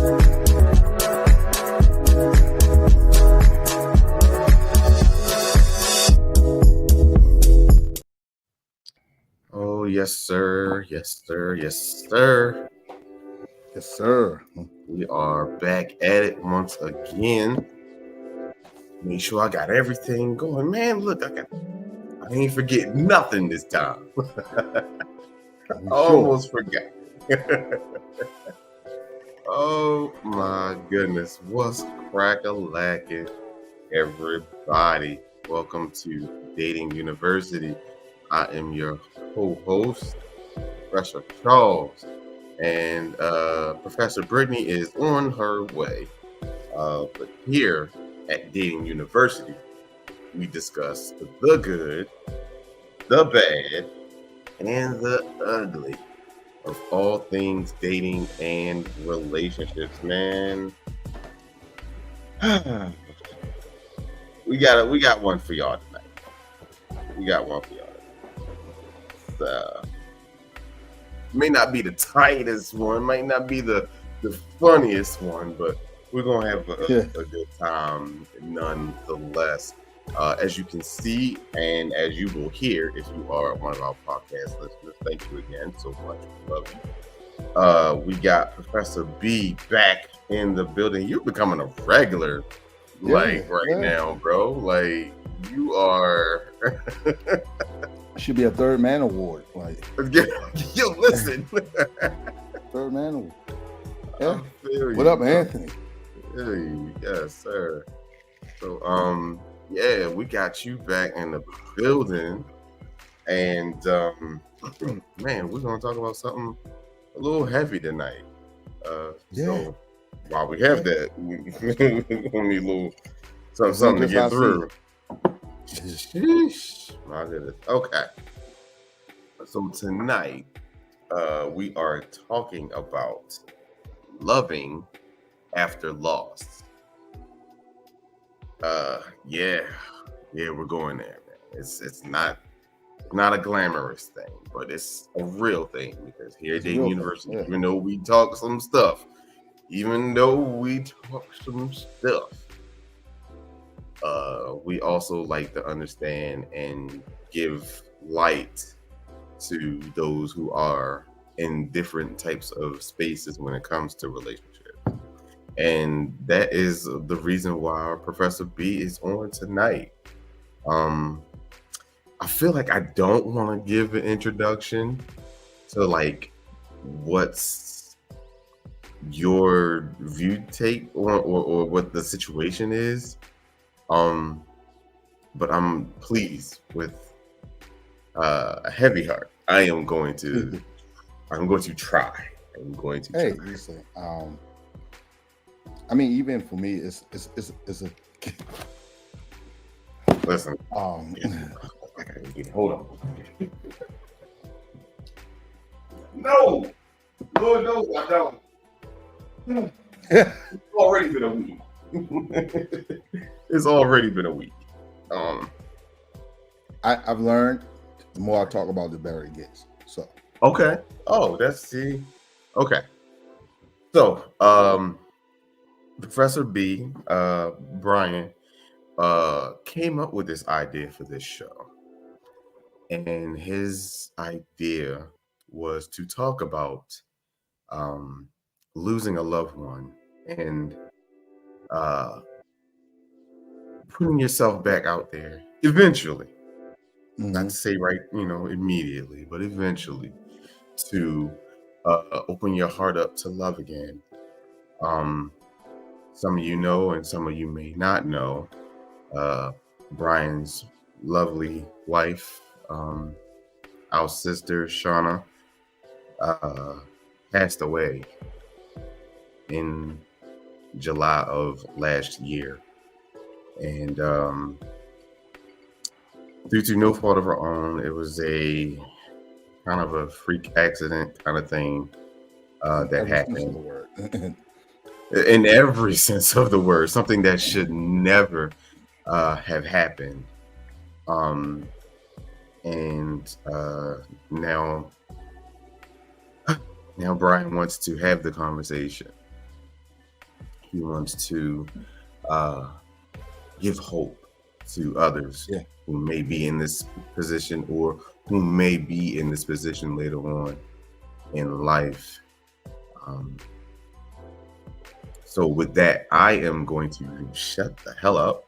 Oh, yes, sir. Yes, sir. Yes, sir. Yes, sir. We are back at it once again. Make sure I got everything going. Man, look, I ain't forget nothing this time. We Almost forgot. Oh my goodness. What's crack-a-lacking, everybody? Welcome to Dating University. I am your co-host, Professor Charles. And Professor Brittany is on her way. But here at Dating University, we discuss the good, the bad, and the ugly of all things dating and relationships, man. we got one for y'all tonight. We got one for y'all tonight. So, may not be the tightest one, might not be the funniest one, but we're gonna have a good time nonetheless. As you can see, and as you will hear, if you are one of our podcast listeners, thank you again so much. We love you. We got Professor B back in the building. You're becoming a regular, right now, bro. Like you are. Should be a third man award. Like, yo, listen. Third man award. Yeah. What up, Anthony? Hey, yes, sir. So, yeah, we got you back in the building, and man, we're gonna talk about something a little heavy tonight. So while we have that, we need a little something to get through. Sheesh, my goodness. Okay. So tonight, we are talking about loving after loss. Yeah, we're going there, man. It's not a glamorous thing, but it's a real thing because here at Dating University, even though we talk some stuff, we also like to understand and give light to those who are in different types of spaces when it comes to relationships. And that is the reason why our Professor B is on tonight. I feel like I don't want to give an introduction to like what's your view take or what the situation is. But I'm pleased with a heavy heart. I'm going to try. Hey, listen. I mean, even for me, it's a. Listen. Hold on. No, Lord knows I don't. It's already been a week. It's already been a week. I've learned the more I talk about, the better it gets. So. Okay. Oh, okay. So, Professor B, Brian, came up with this idea for this show. And his idea was to talk about losing a loved one and putting yourself back out there eventually. Not to say immediately, but eventually to open your heart up to love again. Some of you know and some of you may not know, Brian's lovely wife, our sister Shauna, passed away in July of last year. And due to no fault of her own, it was a kind of a freak accident kind of thing that happened. In every sense of the word, something that should never have happened. And now Brian wants to have the conversation he wants to give hope to others who may be in this position or who may be in this position later on in life. So with that, I am going to shut the hell up.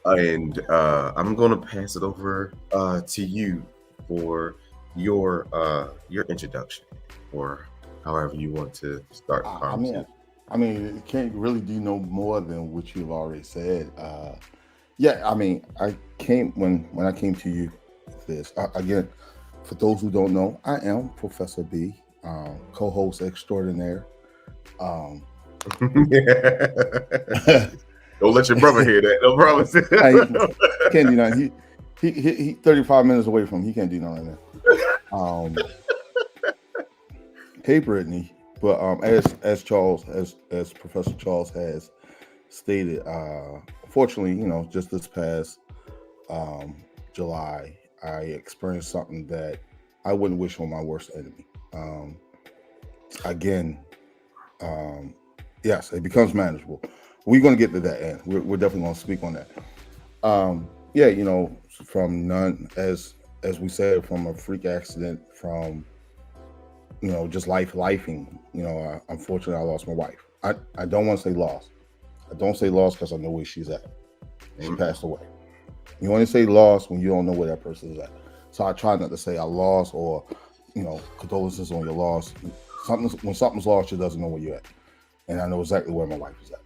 And I'm going to pass it over to you for your introduction, or however you want to start the conversation. I mean, it can't really do no more than what you've already said. Yeah, I mean, when I came to you with this again. For those who don't know, I am Professor B, co-host extraordinaire. Don't let your brother hear that. No promise. He can't do nothing. He 35 minutes away from him. He can't do nothing right now. Hey, Brittany. But as Professor Charles has stated, unfortunately, just this past July, I experienced something that I wouldn't wish on my worst enemy. Yes, it becomes manageable. We're going to get to that end. We're definitely going to speak on that. From none, as we said, from a freak accident, from just lifing. Unfortunately, I lost my wife. I don't want to say lost. I don't say lost because I know where she's at. She passed away. You only say lost when you don't know where that person is at. So I try not to say I lost or, condolences on your loss. When something's lost, you doesn't know where you're at. And I know exactly where my wife is at.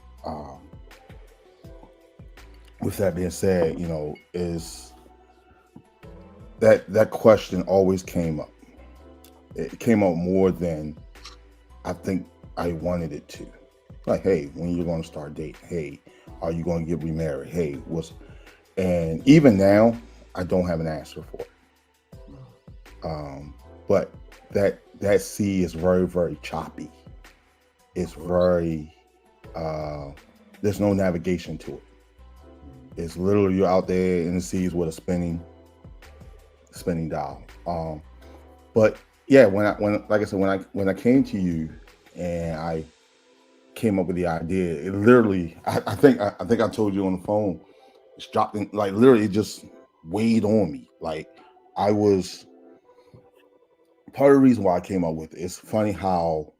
With that being said, is that question always came up. It came up more than I think I wanted it to. Like, hey, when you're going to start dating? Hey, are you going to get remarried? Hey, and even now, I don't have an answer for it. But that sea is very, very choppy. It's very, there's no navigation to it. It's literally you're out there in the seas with a spinning dial. But yeah, when I came to you and I came up with the idea, it literally, I think I told you on the phone, it's dropped in, like literally it just weighed on me. Like I was, part of the reason why I came up with it, it's funny how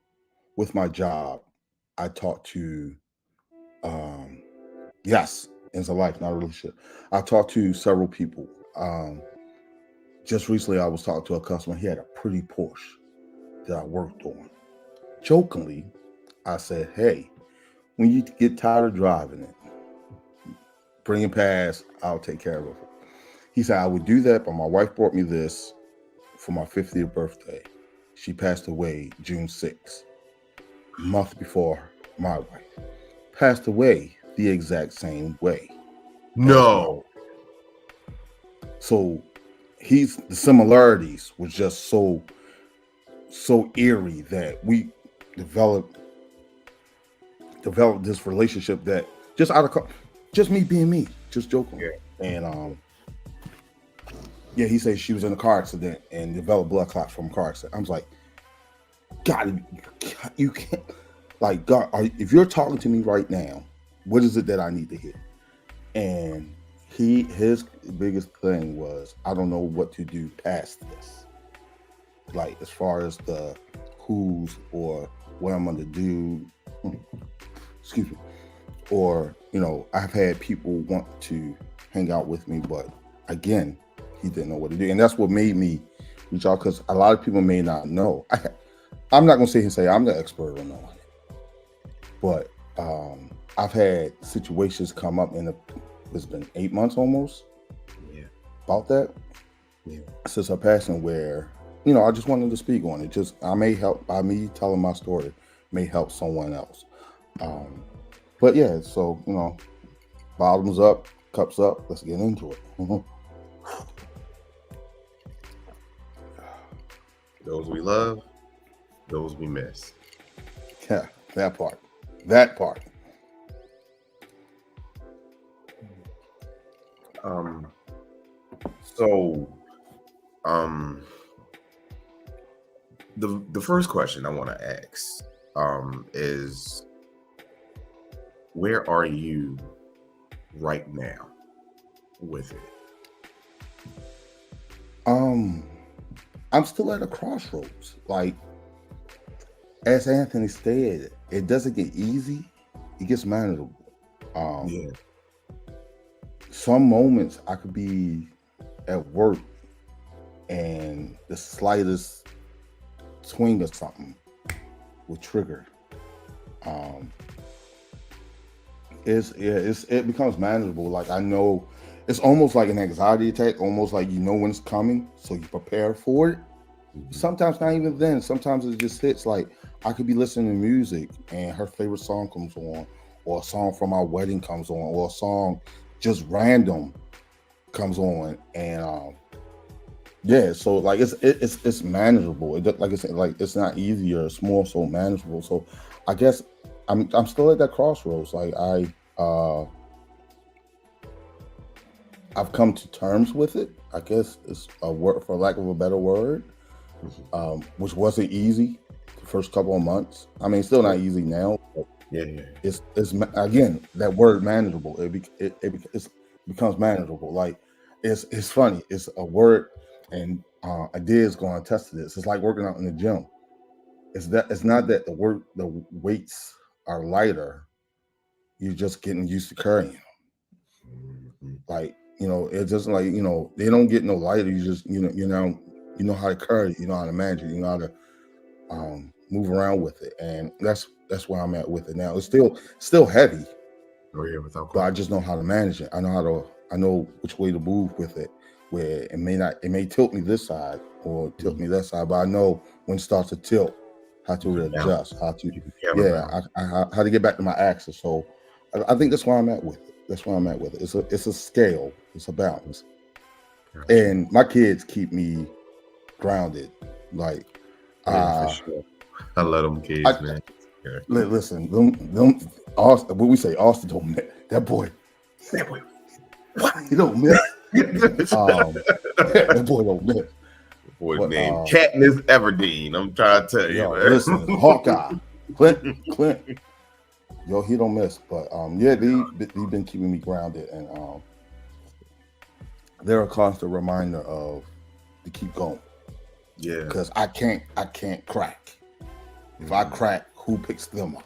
with my job, I talk to, it's a life, not a relationship. I talked to several people. Just recently I was talking to a customer. He had a pretty Porsche that I worked on. Jokingly, I said, hey, when you get tired of driving it, bring it past, I'll take care of it. He said, I would do that, but my wife brought me this for my 50th birthday. She passed away June 6th, a month before my wife. Passed away the exact same way. No. So the similarities was just so eerie that we developed this relationship that just me being me, just joking. Yeah. And he said she was in a car accident and developed blood clots from a car accident. I was like, God, you can't, like, God, if you're talking to me right now, what is it that I need to hear? And his biggest thing was, I don't know what to do past this. Like, as far as the who's or what I'm going to do, excuse me, or, I've had people want to hang out with me, but again, he didn't know what to do. And that's what made me reach out, because a lot of people may not know. I'm not going to sit here and say I'm the expert on it, but I've had situations come up it's been 8 months almost. Yeah. About that. Yeah. Since her passing, where, I just wanted to speak on it. Just, I may help, by me telling my story, may help someone else. But yeah, so, bottoms up, cups up, let's get into it. Those we love, those we miss. Yeah, that part. The first question I want to ask, is where are you right now with it? I'm still at a crossroads. Like as Anthony stated, it doesn't get easy; it gets manageable. Yeah. Some moments I could be at work and the slightest swing of something will trigger. Um, it becomes manageable. Like I know it's almost like an anxiety attack, almost like you know when it's coming, so you prepare for it. Sometimes not even then. Sometimes it just hits. Like I could be listening to music and her favorite song comes on, or a song from our wedding comes on, or a song just random comes on, and yeah. So like it's manageable. Like I said, like it's not easier. It's more so manageable. So I guess I'm still at that crossroads. Like I've come to terms with it. I guess it's a word, for lack of a better word, which wasn't easy the first couple of months. I mean, it's still not easy now. But Yeah. it's again that word manageable. It becomes manageable. Like it's funny. It's a word, and Adia's going to attest to this. It's like working out in the gym. It's not that the weights are lighter. You're just getting used to carrying them. Like it's just like they don't get no lighter. You just you know how to carry it. You know how to manage it. You know how to move around with it, and that's where I'm at with it now. It's still heavy, Oh yeah, without but I question. just know how to manage it. I know which way to move with it. Where it may tilt me this side or tilt me that side, but I know when it starts to tilt, how to readjust, how to You can counterbalance. how to get back to my axis. So I think that's where I'm at with it. That's where I'm at with it. It's a scale. It's a balance. Gotcha. And my kids keep me grounded. Like Yeah, for sure. I love them kids, I- man. Yeah. listen, them Austin, what we say, Austin don't miss. That boy, he don't miss. That boy don't miss. Boy But, named Katniss Everdeen. I'm trying to tell you, Yo, man. listen, Hawkeye, Clint, yo, he don't miss. But yeah, they've been keeping me grounded, and they're a constant reminder to keep going. Yeah. Because I can't crack. If I crack, who picks them up?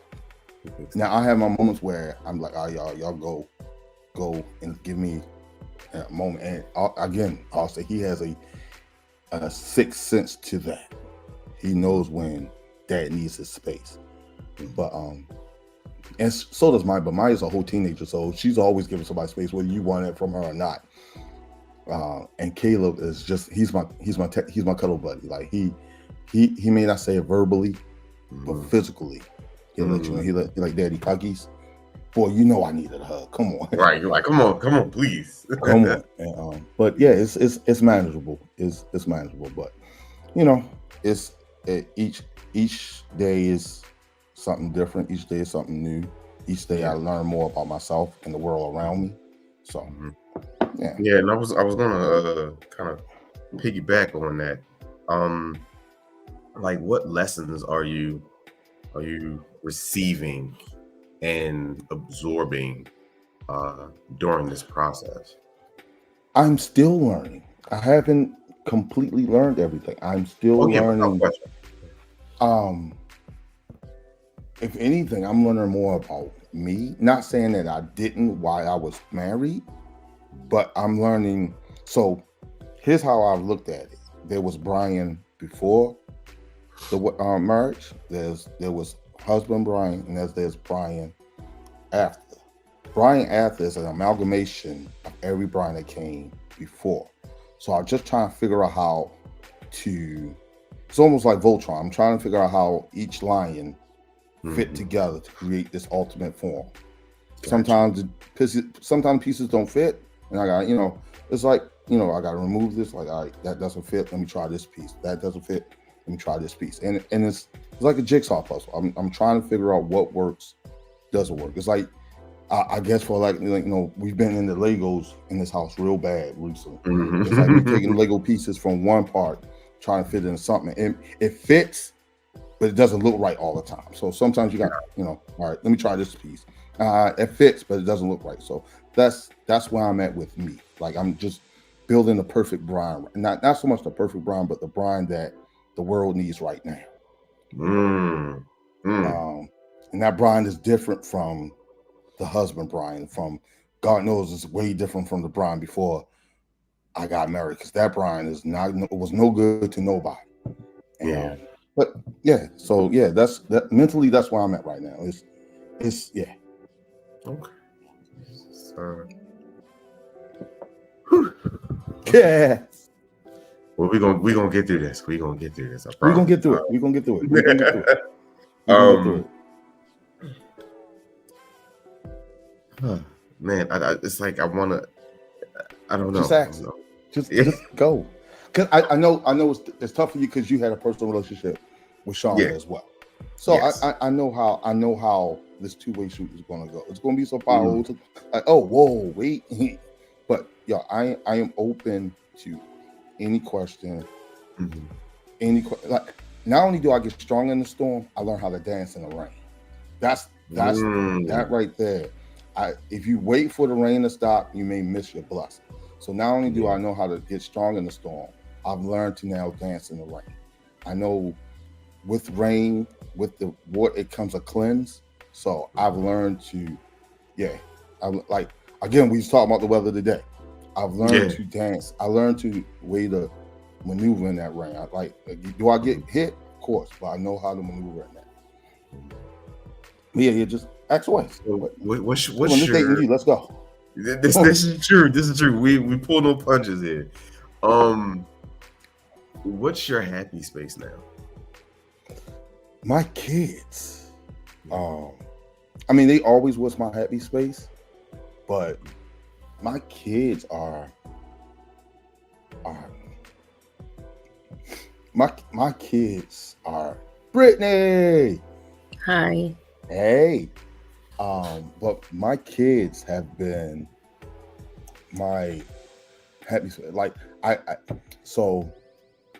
Now I have my moments where I'm like, oh y'all go and give me a moment. And again, also he has a sixth sense to that. He knows when dad needs his space. But and so does mine. But Maya's a whole teenager, so she's always giving somebody space, whether you want it from her or not. And Caleb is just he's my cuddle buddy. Like he may not say it verbally, but physically he'll let you know. He like daddy huggies. Boy, I needed a hug. Come on. Right. You're like, come on, please. Come on. And, but yeah, it's manageable. It's manageable. But each day is something different. Each day is something new. Each day I learn more about myself and the world around me. So yeah, and I was gonna kind of piggyback on that. Like what lessons are you receiving and absorbing during this process? I'm still learning. I haven't completely learned everything. I'm still learning. If anything, I'm learning more about me. Not saying that I didn't while I was married, but I'm learning. So here's how I've looked at it. There was Brian before the marriage. There was husband Brian, and there's Brian after. Brian after is an amalgamation of every Brian that came before. So I'm just trying to figure out how to. It's almost like Voltron. I'm trying to figure out how each lion fit together to create this ultimate form. Gotcha. Sometimes pieces don't fit, and I got it's like I got to remove this. Like, all right, that doesn't fit. Let me try this piece. That doesn't fit. Let me try this piece. And it's like a jigsaw puzzle. I'm trying to figure out what works, doesn't work. It's like I guess for we've been in the Legos in this house real bad recently. It's like we're taking Lego pieces from one part, trying to fit into something. And it fits, but it doesn't look right all the time. So sometimes you got, all right, let me try this piece. It fits, but it doesn't look right. So that's where I'm at with me. Like I'm just building the perfect brine, not so much the perfect brine, but the brine that the world needs right now. And that brine is different from the husband brine. From God knows, it's way different from the brine before I got married, because that brine was no good to nobody. But yeah, so yeah, that's mentally that's where I'm at right now. It's yeah. Okay. Yeah. Well, we're gonna get through this. We're gonna get through this. We're gonna get through it. We're gonna get through it. We're gonna get through it. We're gonna get through it. Man, it's like I wanna. I don't know. Just ask. Just go. Cause I know it's tough for you because you had a personal relationship with Shauna as well. So I know how this two-way shoot is gonna go. It's gonna be so powerful. Like, oh, whoa, wait. But I am open to any question. Like, not only do I get strong in the storm, I learn how to dance in the rain. That's that right there. If you wait for the rain to stop, you may miss your blessing. So not only do I know how to get strong in the storm, I've learned to now dance in the rain. I know with rain, with the water, it comes a cleanse. So I've learned to, like, again, we was talking about the weather today. I've learned to dance. I learned to way to maneuver in that rain. Do I get hit? Of course, but I know how to maneuver in that. Yeah, just ask away. What's your... Let's go. This is true. This is true. We pull no punches here. What's your happy space now? My kids. I mean, they always was my happy space, but my kids are my kids are Brittany. Hi. Hey. But my kids have been my happy space. Like so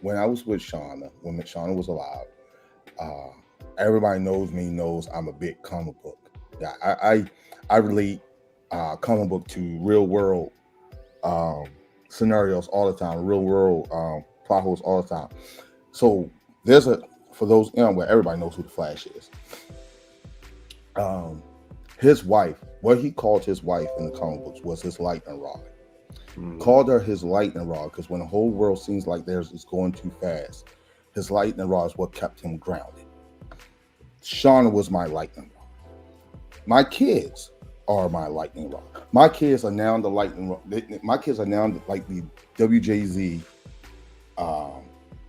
when I was with Shauna, when Shauna was alive, everybody knows I'm a big comic book. Yeah, I relate comic book to real world scenarios all the time, real world plot holes all the time. So for those where everybody knows who the Flash is. His wife, what he called his wife in the comic books was his lightning rod. Called her his lightning rod because when the whole world seems like theirs is going too fast, his lightning rod is what kept him grounded. Shauna was my lightning rod. My kids are my lightning rod. My kids are now the lightning rod. My kids are now like the WJZ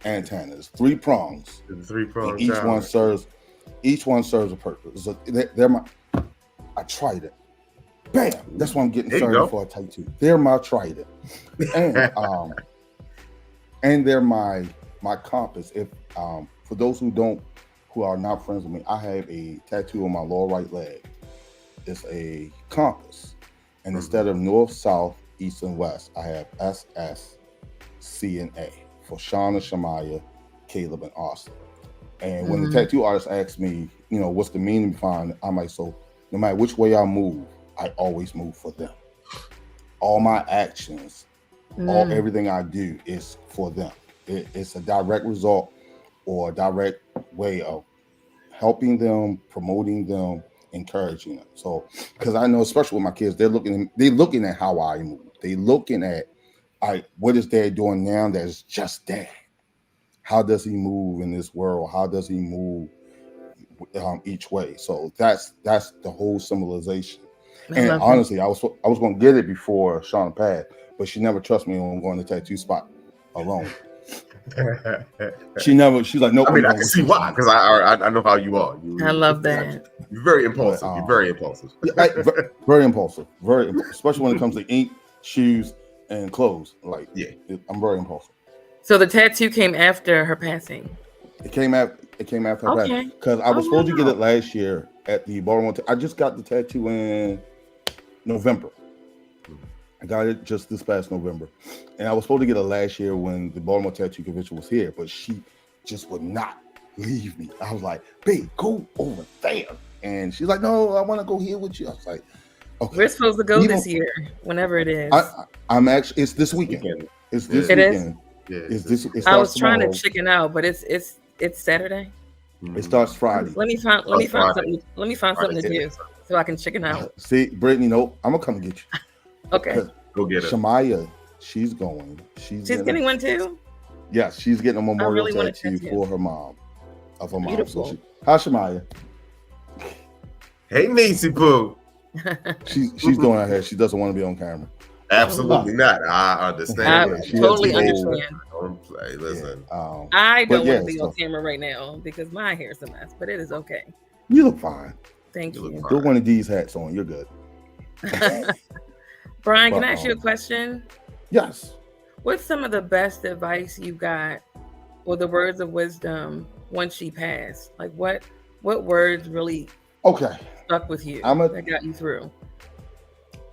antennas, 3 prongs. 3 prongs. Each one serves a purpose. So they're my. I tried it. Bam! That's why I'm getting started for a tattoo. They're my trident, and they're my compass. If for those who are not friends with me, I have a tattoo on my lower right leg. It's a compass, and instead of north, south, east, and west, I have S, S, C, and A for Shauna, Shamaya, Caleb, and Austin. And when the tattoo artist asks me, what's the meaning behind it, I'm like, so no matter which way I move, I always move for them. All my actions, everything I do is for them. It's a direct result or a direct way of helping them, promoting them, encouraging them. So, because I know, especially with my kids, they're looking at how I move. They're looking at, what is Dad doing now that is just Dad? How does he move in this world? How does he move each way? So that's the whole symbolization. And honestly, I was going to get it before Shauna passed, but she never trusted me on going to the tattoo spot alone. She's like, no. I mean, I can see why, because I know how you are. I love that. You're very impulsive. You're very impulsive. Very impulsive. Very impulsive, especially when it comes to ink, shoes, and clothes. Like, I'm very impulsive. So the tattoo came after her passing. It came after her passing because I was supposed to get it last year at the Baltimore. I just got the tattoo in November. I got it just this past November, and I was supposed to get it last year when the Baltimore Tattoo Convention was here, but she just would not leave me. I was like, babe, go over there. And she's like, no, I want to go here with you. I was like, okay. We're supposed to go We this don't- year, whenever it is. I'm actually, it's this weekend. Weekend. It's this It is? weekend. Yeah, It's this. It I starts was trying to tomorrow. chicken out, but it's Saturday. It starts Friday. Let me find Friday. something. Let me find something to Friday. do so I can chicken out. See, Brittany, nope. I'm gonna come get you. Okay. Go get it. Shamaya, she's going. She's Getting one too. Yeah, she's getting a memorial really want a tattoo tattoo. for her mom. Of her mom. Beautiful. So how's Shamaya? Hey, Nisi Poo. She's doing her hair. She doesn't want to be on camera. Absolutely not. I I understand. Yeah, that. she has totally to go- understand. Don't play. Listen. Yeah, I But don't yeah, want to be on so- camera right now because my hair's a mess, but it is okay. you look fine. Thank You look you. fine. Put one of these hats on. You're good. Brian, can But, I ask you a question? Yes. What's some of the best advice you got or the words of wisdom once she passed? Like what words really Okay. stuck with you I'm a- that got you through?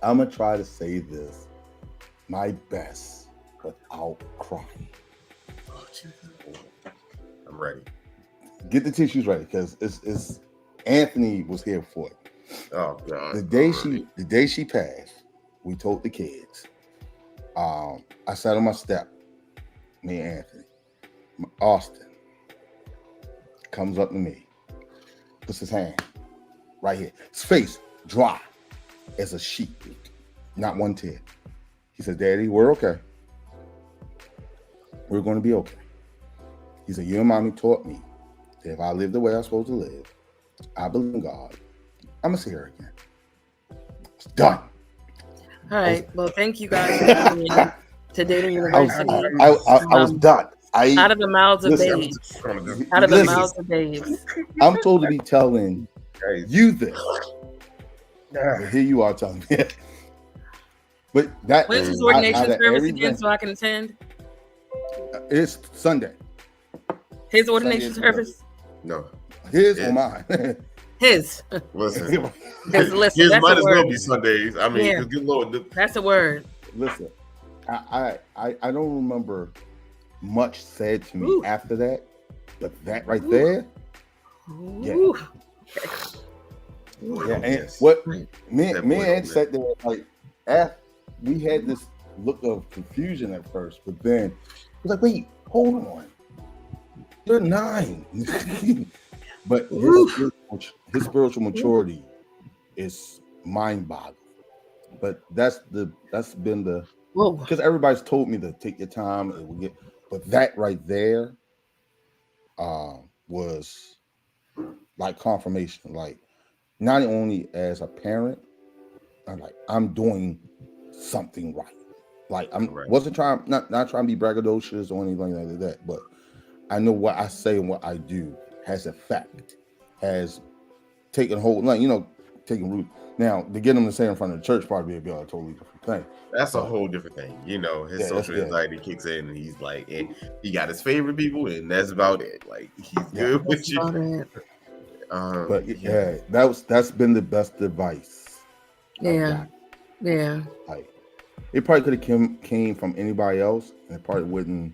I'm gonna try to say this my best without crying. Oh, Jesus. I'm ready. Get the tissues ready because it's Anthony was here for it. Oh God. The day Already. the day she passed, we told the kids. I sat on my step, me and Anthony. Austin comes up to me, puts his hand right here. His face dry as a sheet, not one tear. He said, Daddy, we're okay. We're going to be okay. He said, you and mommy taught me that if I live the way I'm supposed to live, I believe in God, I'm going to see her again. It's done. All right. Well, thank you guys for coming in to Data I was, University. I was done. Out of the mouths of Listen, babes. Listen. Out of the listen, mouths of babes. I'm told to be telling Crazy. you this. But here you are telling me. But that When's his out ordination of service everything- again so I can attend? It's Sunday. His ordination Sunday. service? No. His Yeah. or mine. His. Listen. Because listen, His that's might a as well word. be Sundays. I mean, Yeah. 'cause good Lord, That's a word. Listen, I don't remember much said to me Ooh. after that, but that right Ooh. there, Yeah. Ooh. yeah. And Yes. what Right. me That me boy and Ed don't sat there like, after we had this look of confusion at first, but then it was like, wait, hold on, you're 9. But his spiritual maturity is mind-boggling. But that's been the Whoa. because everybody's told me to take your time and we get, but that right there was like confirmation, like not only as a parent, I'm doing something right. Like Right. wasn't trying not trying to be braggadocious or anything like that, but I know what I say and what I do has effect, has taken hold, like taking root. Now to get him to say in front of the church probably would be a totally different thing. that's a whole different thing. You know, his Yeah, social yeah. anxiety kicks in, and he's like, and he got his favorite people, and that's about it. Like he's good with you. About it. But yeah, that's been the best advice. I've Yeah. got. Yeah. Like it probably could have came from anybody else, and it probably wouldn't.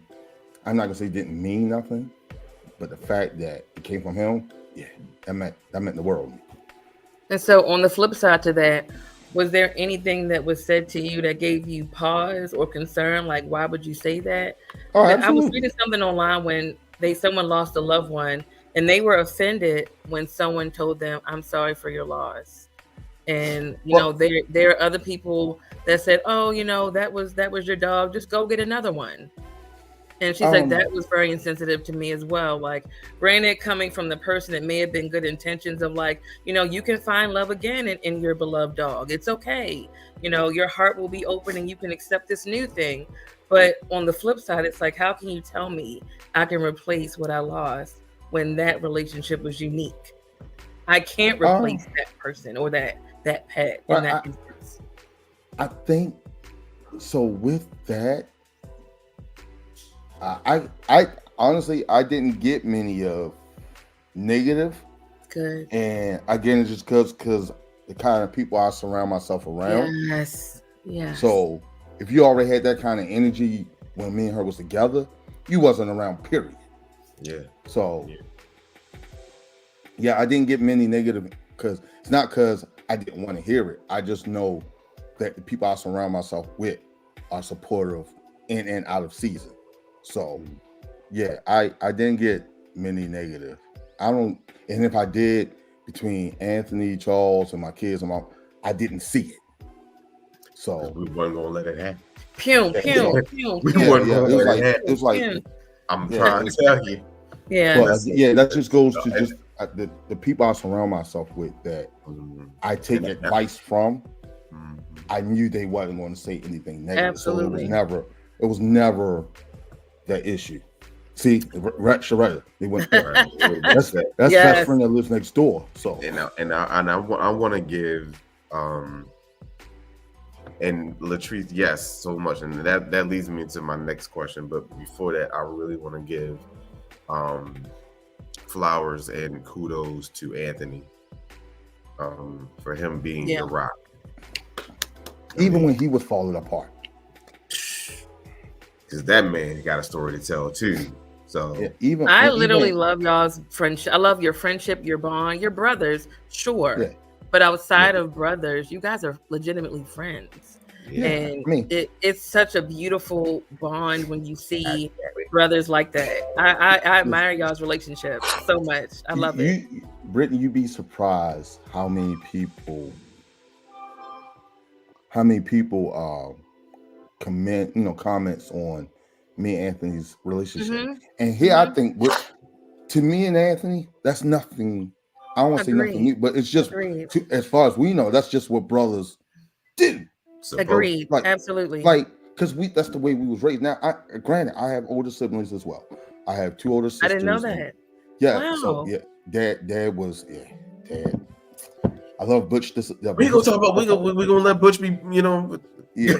I'm not gonna say it didn't mean nothing, but the fact that it came from him, yeah, that meant the world. And so on the flip side to that, was there anything that was said to you that gave you pause or concern? Like, why would you say that? Oh, I was absolutely. reading something online when someone lost a loved one and they were offended when someone told them, I'm sorry for your loss. And Well- there are other people that said, oh, that was your dog, just go get another one. And she's like, that was very insensitive to me as well. Like, granted, coming from the person that may have been good intentions of like, you can find love again in your beloved dog. It's okay. Your heart will be open and you can accept this new thing. But on the flip side, it's like, how can you tell me I can replace what I lost when that relationship was unique? I can't replace that person or that pet in Well, that instance. I think so. With that, I honestly I didn't get many of negative, Good. and again it's just because the kind of people I surround myself around. Yes. Yes. So if you already had that kind of energy when me and her was together, you wasn't around. Period. Yeah. So Yeah. Yeah, I didn't get many negative because it's not because I didn't want to hear it. I just know that the people I surround myself with are supportive in and out of season. So yeah, I didn't get many negative. I don't, and if I did, between Anthony, Charles, and my kids, I didn't see it. So we weren't gonna let it happen. Pew, pew, We pew, pew, weren't yeah, gonna it was let like it happen. it was like pew. I'm Yeah. trying to tell you. Yeah. but yeah, that just goes to just the people I surround myself with that Mhm. I take And- advice from. Mhm. I knew they wasn't going to say anything negative, Absolutely. so it was never the issue. See, Sharetta, they went there. Right. That's Yes. best friend that lives next door. So I want to give and Latrice, yes, so much, and that leads me to my next question. But before that, I really want to give flowers and kudos to Anthony for him being Yeah. the rock. even when he was falling apart, Because that man got a story to tell too. So yeah, even I even- literally love y'all's friendship. I love your friendship, your bond, your brothers, sure. Yeah. But outside of brothers, you guys are legitimately friends. yeah. And I mean- it's such a beautiful bond when you see brothers like that. I admire y'all's relationship so much. I love it. Brittany, you'd be surprised how many people comments on me and Anthony's relationship. Mhm. And here I think to me and Anthony, that's nothing. I don't want to say nothing Agreed. new, but it's just Agreed. as far as we know, that's just what brothers do. Agreed. Like- Absolutely. Like, because that's the way we was raised. Now, granted, I have older siblings as well. I have 2 older sisters. I didn't know that. Yeah. So Wow. yeah, dad. I love Butch. We gonna talk about we gonna let Butch be, Yeah.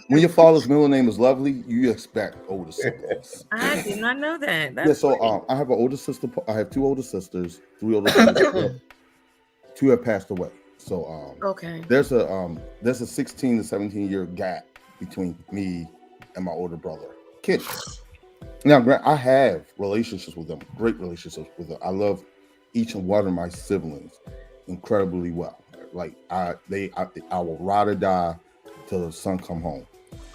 When your father's middle name is Lovely, you expect older siblings. I did not know that. That's Yeah. So great. I have an older sister. I have 2 older sisters, 3 older sisters. 2 have passed away. So Okay. there's a 16 to 17-year gap between me and my older brother, Kid. Now, I have relationships with them, great relationships with them. I love each and one of my siblings incredibly well. Like I will ride or die till the sun come home.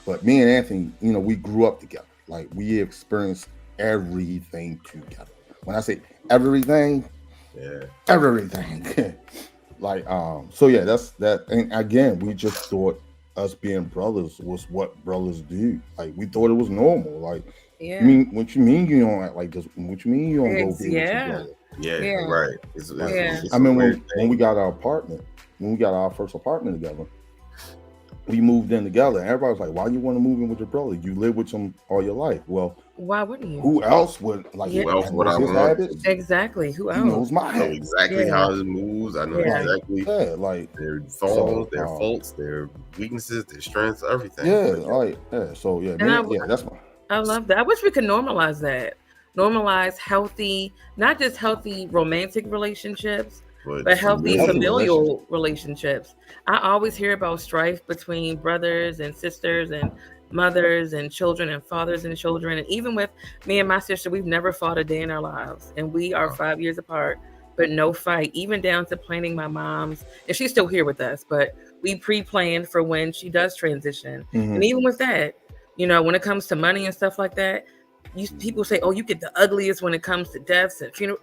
But me and Anthony, we grew up together. Like we experienced everything together. When I say everything, Yeah. everything. Like so yeah, that's that. And again, we just thought us being brothers was what brothers do. Like we thought it was normal. Like Yeah. what you mean you don't act like this? What you mean you don't go be with Yeah. your brother? Yeah, Yeah. right. Yeah. It's I a mean, weird when thing. we got our apartment, when we got our first apartment together, we moved in together. And everybody was like, "Why you want to move in with your brother? You live with him all your life." Well, Why wouldn't you? who else would like? Yeah. Who else would I knows his want? habits? Exactly. Who He else? knows my I know habits. exactly Yeah. how it moves. I know Yeah. exactly Yeah, like their flaws, their So, faults, their weaknesses, their strengths, everything. yeah, But like yeah. So yeah, And yeah, that's my. I love that. I wish we could normalize that. Normalize healthy, not just healthy romantic relationships, but healthy Healthy familial relationships. I always hear about strife between brothers and sisters and mothers and children and fathers and children. And even with me and my sister, we've never fought a day in our lives. And we are 5 years apart, but no fight, even down to planning my mom's. And she's still here with us, but we pre-planned for when she does transition. Mhm. And even with that, when it comes to money and stuff like that, people say, "Oh, you get the ugliest when it comes to deaths and funeral."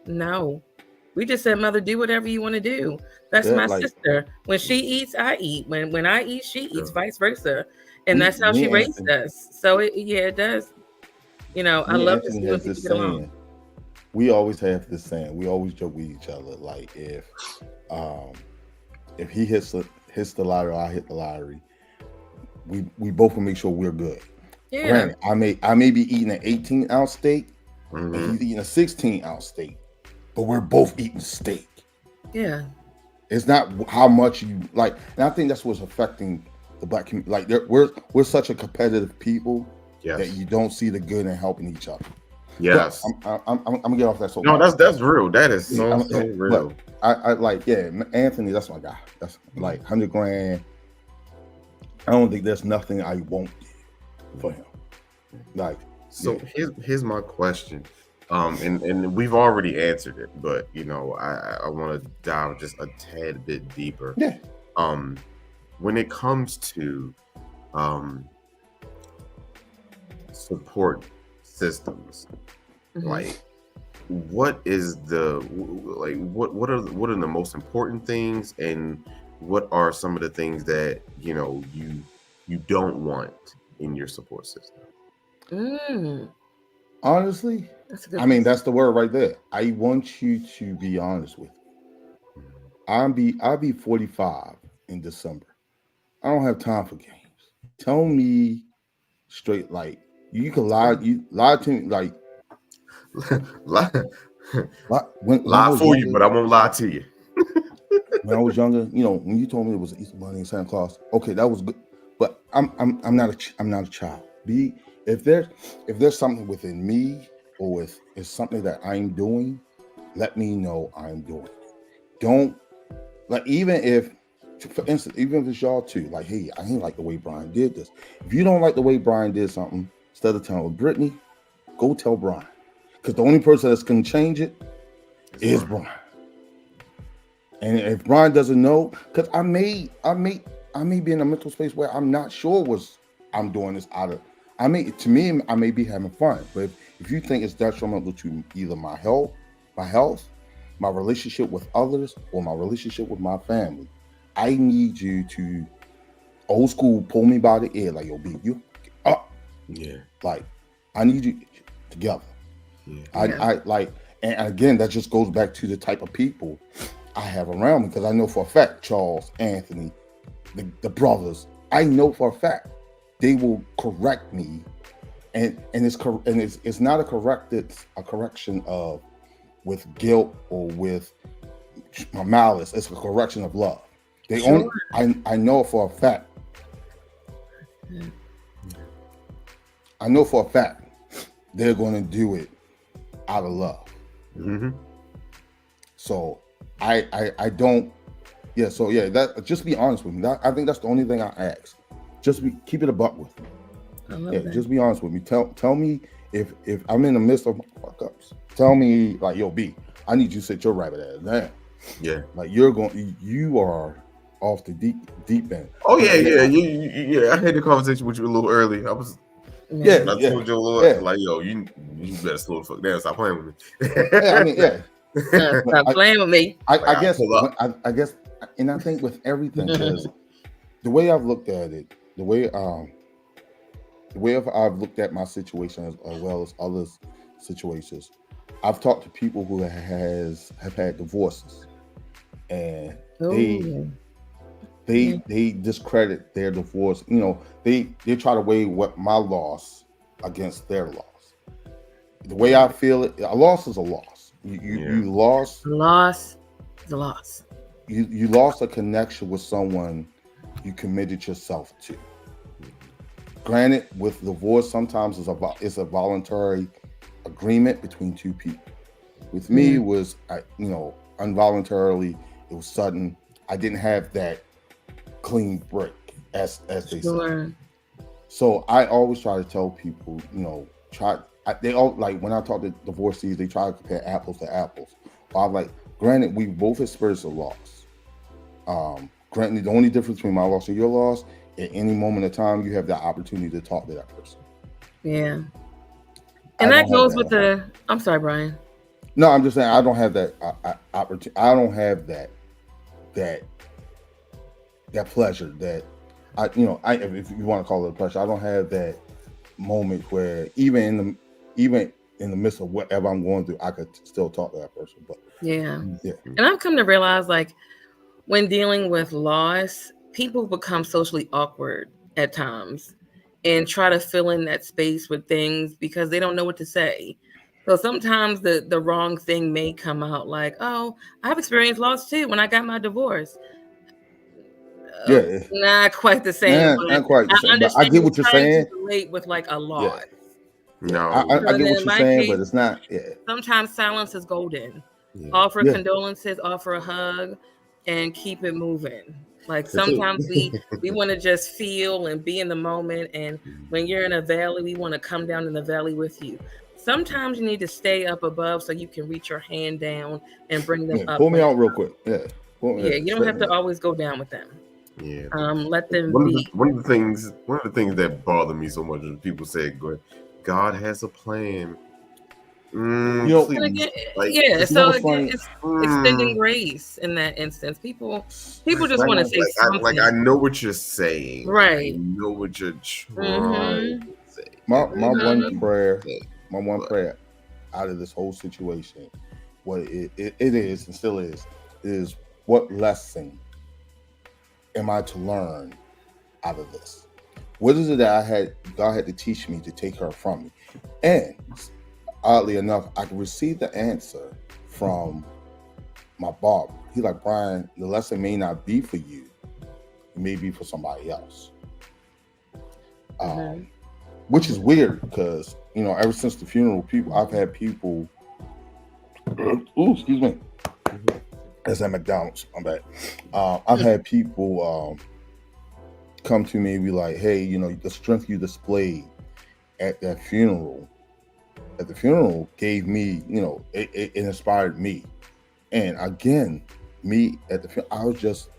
No, we just said, "Mother, do whatever you want to do." That's Yeah, my like- sister. When she eats, I eat. When I eat, she eats. Yeah. Vice versa, and Me- that's how me she and raised Anthony- us. So it does. I Me and love to Anthony see when has people this get along. saying. We always have this saying. We always joke with each other. Like if he hits the lottery, or I hit the lottery, we both will make sure we're good. Yeah, Granted, I may be eating an 18-ounce steak, Mhm. and he's eating a 16-ounce steak, but we're both eating steak. yeah, It's not how much you like, and I think that's what's affecting the black community. Like we're such a competitive people that Yes. you don't see the good in helping each other. Yes. I'm gonna get off that. No, that's real. That is so Yeah, real. I like, yeah, Anthony, that's my guy. That's like 100 grand. I don't think there's nothing I won't do for him. Like, So here's my question. And we've already answered it, but you know, I want to dive just a tad bit deeper. Yeah. When it comes to support systems, like what is the like what are the most important things, and what are some of the things that you know you don't want in your support system? Honestly, That's a good I mean, question. that's the word right there. I want you to be honest with me. I'll be 45 in December. I don't have time for games. Tell me straight, like you can lie. You lie to me, like lie, when I lie was for you, younger. but I won't lie to you. When I was younger, you know, when you told me it was Easter Bunny and Santa Claus, okay, that was good. But I'm not a child. If there's something within me, or if it's something that I'm doing, let me know I'm doing it. Don't, like, even if, for instance, even if it's y'all too, like, hey, I ain't like the way Brian did this. If you don't like the way Brian did something, instead of telling Brittany, go tell Brian, because the only person that's gonna change it is Brian. And if Brian doesn't know, because I may be in a mental space where I'm not sure I'm doing this out of. I may be having fun, but if you think it's detrimental to either my health, my relationship with others, or my relationship with my family, I need you to old school pull me by the ear, like, yo, B, you up. Yeah. Like, I need you together. Yeah. I like, and again, that just goes back to the type of people I have around me, because I know for a fact Charles, Anthony, the brothers, I know for a fact they will correct me, and it's not a correction of with guilt or with malice. It's a correction of love. I know for a fact. I know for a fact they're going to do it out of love. So I don't. Yeah. So yeah, that, just be honest with me. I think that's the only thing I ask. Just keep it a buck with me. I love Yeah, that. just be honest with me. Tell me if I'm in the midst of fuck ups. Tell me, like, yo, B, I need you to sit your rabbit ass down. Yeah. Like, you are off the deep end. Oh yeah. I had the conversation with you a little early. I told you a little, like, yo, you better slow the fuck down. Stop playing with me. Yeah, I mean, yeah. Stop playing with me. I guess, and I think with everything, because the way I've looked at it, the way I've looked at my situation as well as others' situations, I've talked to people who have had divorces, and they discredit their divorce. You know, they try to weigh what my loss against their loss. The way I feel it, a loss is a loss. You lost. Loss is a loss. You lost a connection with someone you committed yourself to. Granted, with divorce, sometimes it's a voluntary agreement between two people. With me, it was involuntarily. It was sudden. I didn't have that clean break, as they say. So I always try to tell people, they all, like, when I talk to divorcees, they try to compare apples to apples. But I'm like, granted, we both experienced a loss. Granted, the only difference between my loss and your loss, at any moment of time, you have the opportunity to talk to that person. Yeah. And that goes with I'm sorry, Brian. No, I'm just saying, I don't have that opportunity. I don't have that pleasure that if you want to call it a pleasure, I don't have that moment where even in the midst of whatever I'm going through, I could still talk to that person. But yeah. And I've come to realize, like, when dealing with loss, people become socially awkward at times and try to fill in that space with things because they don't know what to say. So sometimes the wrong thing may come out, like, oh, I've experienced loss too when I got my divorce. Not quite the same. Not quite the same. But I get what you're saying. To relate with, like, a loss. No, I get what you're saying, but it's not. Yeah. Sometimes silence is golden. Offer condolences, offer a hug, and keep it moving. Like, sometimes we want to just feel and be in the moment, and when you're in a valley, we want to come down in the valley with you. sometimes you need to stay up above so you can reach your hand down and bring them up. Pull me out real quick. Yeah. You don't have to always go down with them. Yeah. Let them one be. One of the things that bother me so much is people say, God has a plan. So again, it's extending grace in that instance. People just want to say something. I know what you're saying. Right. I know what you're trying to say. My one prayer out of this whole situation, what it is and still is what lesson am I to learn out of this? What is it that God had to teach me to take her from me? And oddly enough, I could receive the answer from my barber. He's like, Brian, the lesson may not be for you. It may be for somebody else. Which is weird because, ever since the funeral, I've had people, excuse me. That's at McDonald's. I'm bad. I've had people come to me and be like, hey, the strength you displayed at that funeral, gave me, it inspired me. And again, me at the funeral, I was just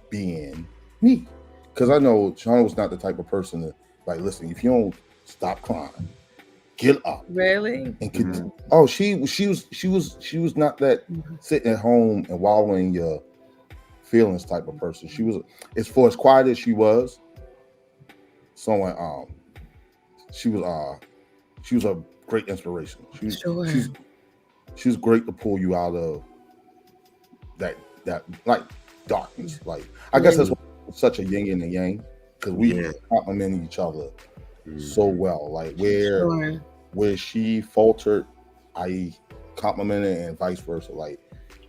being me. Because I know Shauna was not the type of person to, like, listen, if you don't stop crying, get up. Really? And she was not that sitting at home and wallowing in your feelings type of person. She was, as far as quiet as she was, someone she was a great inspiration. She was great to pull you out of that like darkness. Like I guess that's such a yin and a yang because we complement each other so well. Like where she faltered, I complimented, and vice versa. Like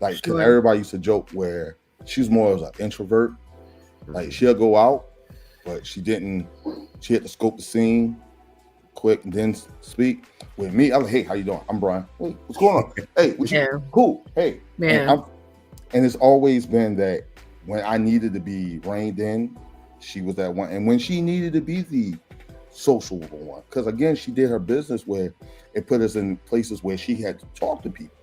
because everybody used to joke where she's more of an introvert. Like she'll go out, but she had to scope the scene quick and then speak. With me, I'm like, hey, how you doing? I'm Brian. Hey, what's going on? Hey, what you cool? Hey. And it's always been that when I needed to be reined in, she was that one. And when she needed to be the social one, because again, she did her business where it put us in places where she had to talk to people.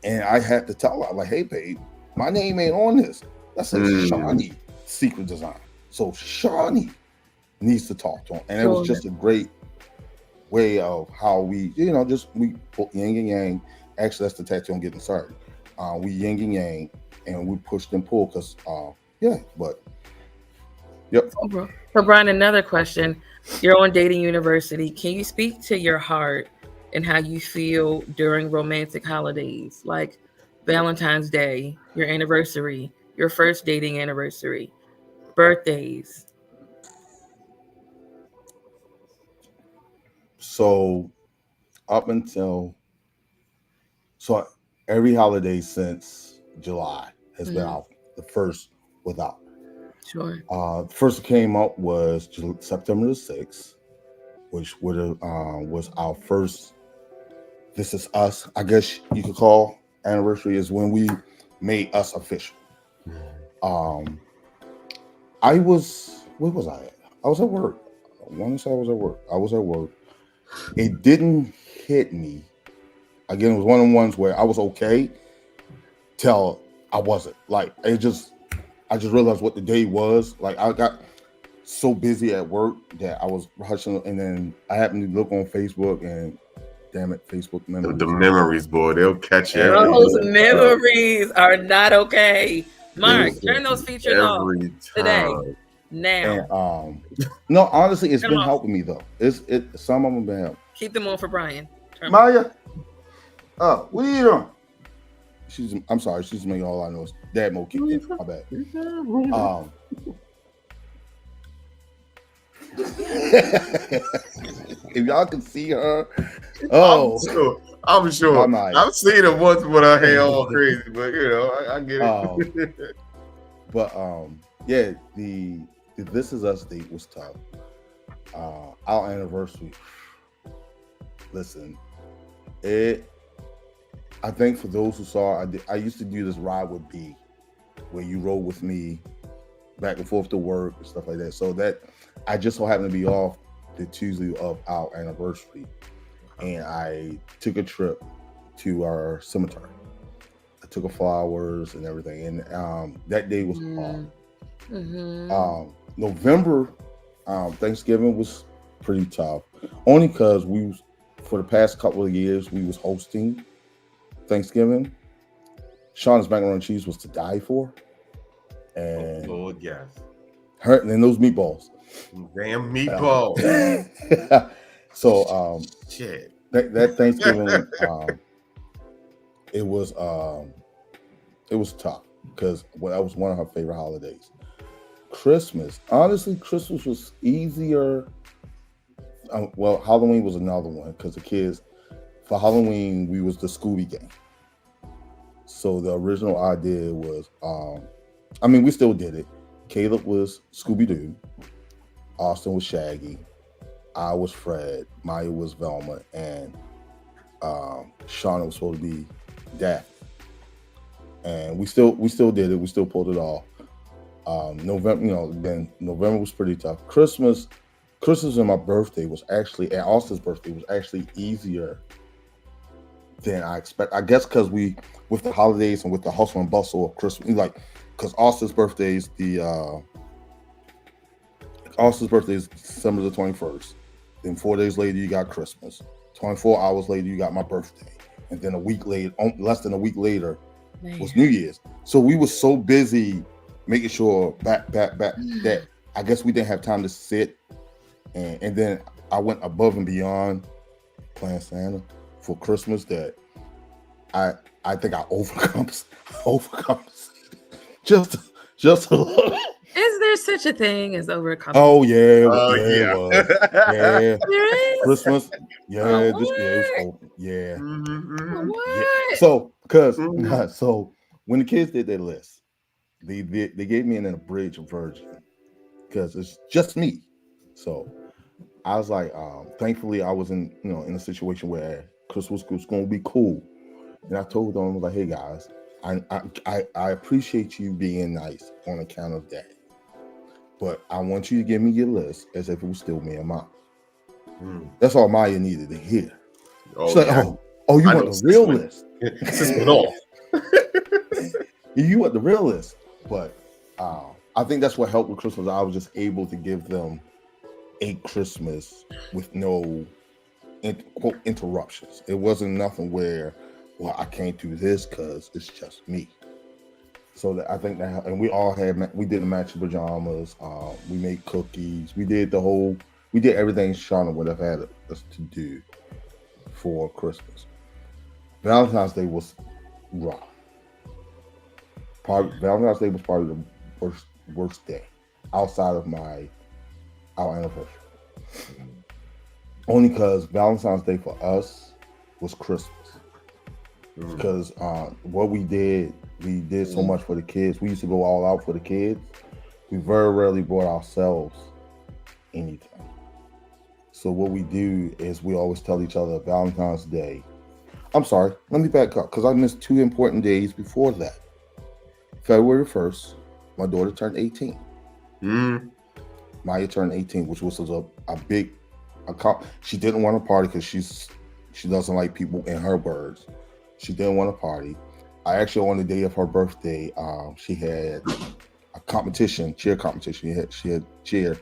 And I had to tell her, like, hey, babe, my name ain't on this. That says Shawnee Secret Design. So Shawnee needs to talk to him. And it was just a great way of how we put yin and yang. Actually, that's the tattoo I'm getting started. We yin and yang, and we pushed and pull because, So, Brian, another question. You're on Dating University. Can you speak to your heart and how you feel during romantic holidays, like Valentine's Day, your anniversary, your first dating anniversary, birthdays? So every holiday since July has been out. The first without. Sure. The first that came up was September the 6th, which was our first This Is Us, I guess you could call anniversary, is when we made us official. Where was I at? I was at work. I want to say I was at work. It didn't hit me. Again, it was one of the ones where I was okay till I wasn't. Like I just realized what the day was. Like I got so busy at work that I was rushing, and then I happened to look on Facebook, and damn it, Facebook memories. The memories, boy, they'll catch you. Those memories are not okay. Mark, turn those features off today. Now. And, no, honestly, it's been helping me though. Some of them been helping. Keep them on for Brian. Maya, what are you doing? I'm sorry, she's making all I know is Dad Mo kicked in. My bad. If y'all can see her, I'm sure. I've seen her once with her hair all crazy, but I get it. The This Is Us date was tough. Our anniversary. Listen, I think for those who saw, I used to do this ride with B, where you rode with me back and forth to work and stuff like that. So that I just so happened to be off the Tuesday of our anniversary. and I took a trip to our cemetery. I took her flowers and everything, and that day was hard. November, Thanksgiving was pretty tough, only because for the past couple of years we was hosting Thanksgiving. Shauna's macaroni and cheese was to die for, and Lord, yes. her and those meatballs. Damn meatballs. So Shit. that Thanksgiving, it was tough because that was one of her favorite holidays. Christmas, honestly, Christmas was easier. Well, Halloween was another one because the kids for Halloween we was the Scooby Gang. So the original idea was, we still did it. Caleb was Scooby Doo, Austin was Shaggy, I was Fred, Maya was Velma, and Shauna was supposed to be Daphne. And we still did it. We still pulled it off. November, then November was pretty tough. Christmas and my birthday was actually, and Austin's birthday was actually easier than I expect. I guess because with the holidays and with the hustle and bustle of Christmas, because Austin's birthday is December the 21st. Then 4 days later you got Christmas. 24 hours later you got my birthday, and then less than a week later was New Year's. So we were so busy making sure back that I guess we didn't have time to sit, and then I went above and beyond playing Santa for Christmas that I think I overcompensated just a little. Is there such a thing as overcompensating? Oh yeah, Yeah. it was. Yeah. There is? Christmas. Yeah, What? yeah. Mm-hmm. What? So when the kids did their list, they gave me an abridged version because it's just me. So I was like, thankfully I was in a situation where Christmas was going to be cool, and I told them, I was like, hey guys, I appreciate you being nice on account of that, but I want you to give me your list as if it was still me and Mom. That's all Maya needed to hear. She's like, yeah. oh, you want the real list? This went off. You want the real list, but I think that's what helped with Christmas. I was just able to give them a Christmas with no quote interruptions. It wasn't nothing where, well, I can't do this because it's just me. So I think that, and we did the matching pajamas. We made cookies. We did everything Shauna would have had us to do for Christmas. Valentine's Day was rough. Valentine's Day was probably the worst day outside of our anniversary. Only because Valentine's Day for us was Christmas. Because what we did so much for the kids. We used to go all out for the kids. We very rarely brought ourselves anything. So what we do is we always tell each other Valentine's Day. I'm sorry, let me back up because I missed two important days before that. February 1st, my daughter turned 18. Maya turned 18, which was a big she didn't want to party because she doesn't like people, in her words. She didn't want to party. I actually, on the day of her birthday, she had a cheer competition. She had cheer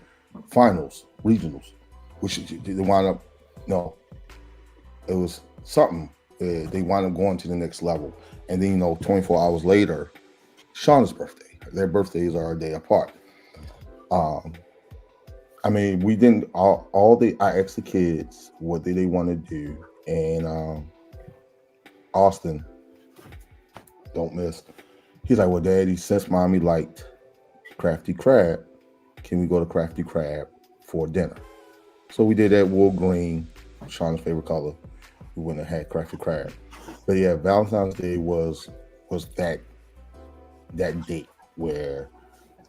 finals, regionals, which they wound up, it was something. They wound up going to the next level. And then, 24 hours later, Shauna's birthday. Their birthdays are a day apart. We didn't I asked the kids what did they want to do, and Austin, don't miss. He's like, well, Daddy, since Mommy liked Crafty Crab, can we go to Crafty Crab for dinner? So we did that. Wool green, Shauna's favorite color. We went and had Crafty Crab. But yeah, Valentine's Day was that date where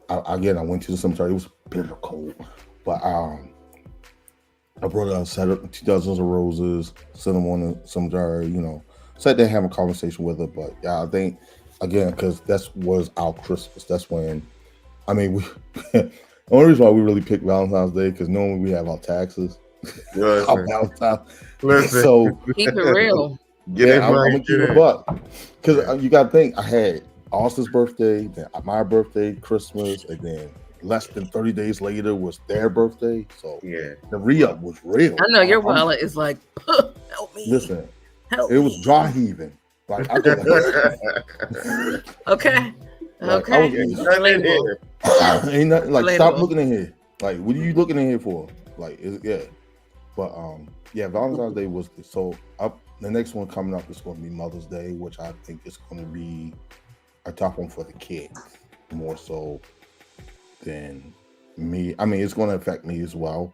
I went to the cemetery. It was bitter cold, but I brought a set of 2 dozens of roses, sent them on the cemetery. Sat there having a conversation with her. But yeah, I think again because that was our Christmas. That's when the only reason why we really picked Valentine's Day because normally we have our taxes Listen, Valentine's. listen. So Keep it real. Get yeah, it, I'm money, gonna keep get it it. buck because you got to think. I had Austin's birthday, then my birthday, Christmas, and then less than 30 days later was their birthday. So Yeah. the re-up was real. I know your I'm- wallet is like, help me. Listen, Help it was me. dry heaving. Like I thought, Okay. Like, Okay. I was- Nothing in here. ain't nothing. Like stop Relatable. looking in here. Like what are you looking in here for? Like yeah, but yeah, Valentine's Day was so up. The next one coming up is going to be Mother's Day, which I think is going to be a tough one for the kids more so than me. I mean, it's going to affect me as well,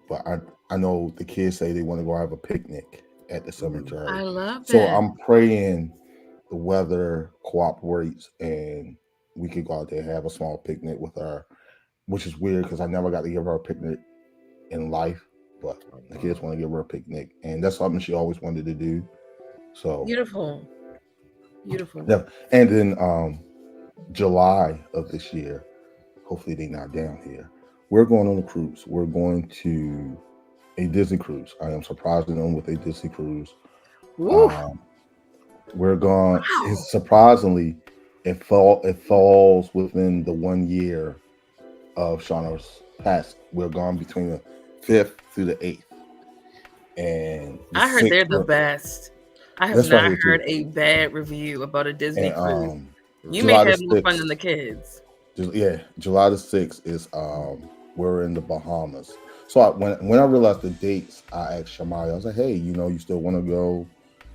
but I know the kids say they want to go have a picnic at the cemetery. I love that. So I'm praying the weather cooperates and we could go out there and have a small picnic with her, which is weird because I never got to give her a picnic in life, but the kids want to give her a picnic, and that's something she always wanted to do. So Beautiful. Beautiful. yeah, and then July of this year, hopefully they're not down here. We're going on a cruise. We're going to a Disney cruise. I am surprising them with a Disney cruise. Woo. We're going. Wow. It's surprisingly, it falls within the 1 year of Shauna's pass. We're gone between the 5th through the 8th, and the I heard 6th they're the we're- best. I have That's what I not heard too. heard a bad review about a Disney cruise. And You July may the have more fun 6th. than the kids. yeah, July the 6th is we're in the Bahamas. So when I realized the dates, I asked Shamaya, I was like, hey, you still want to go,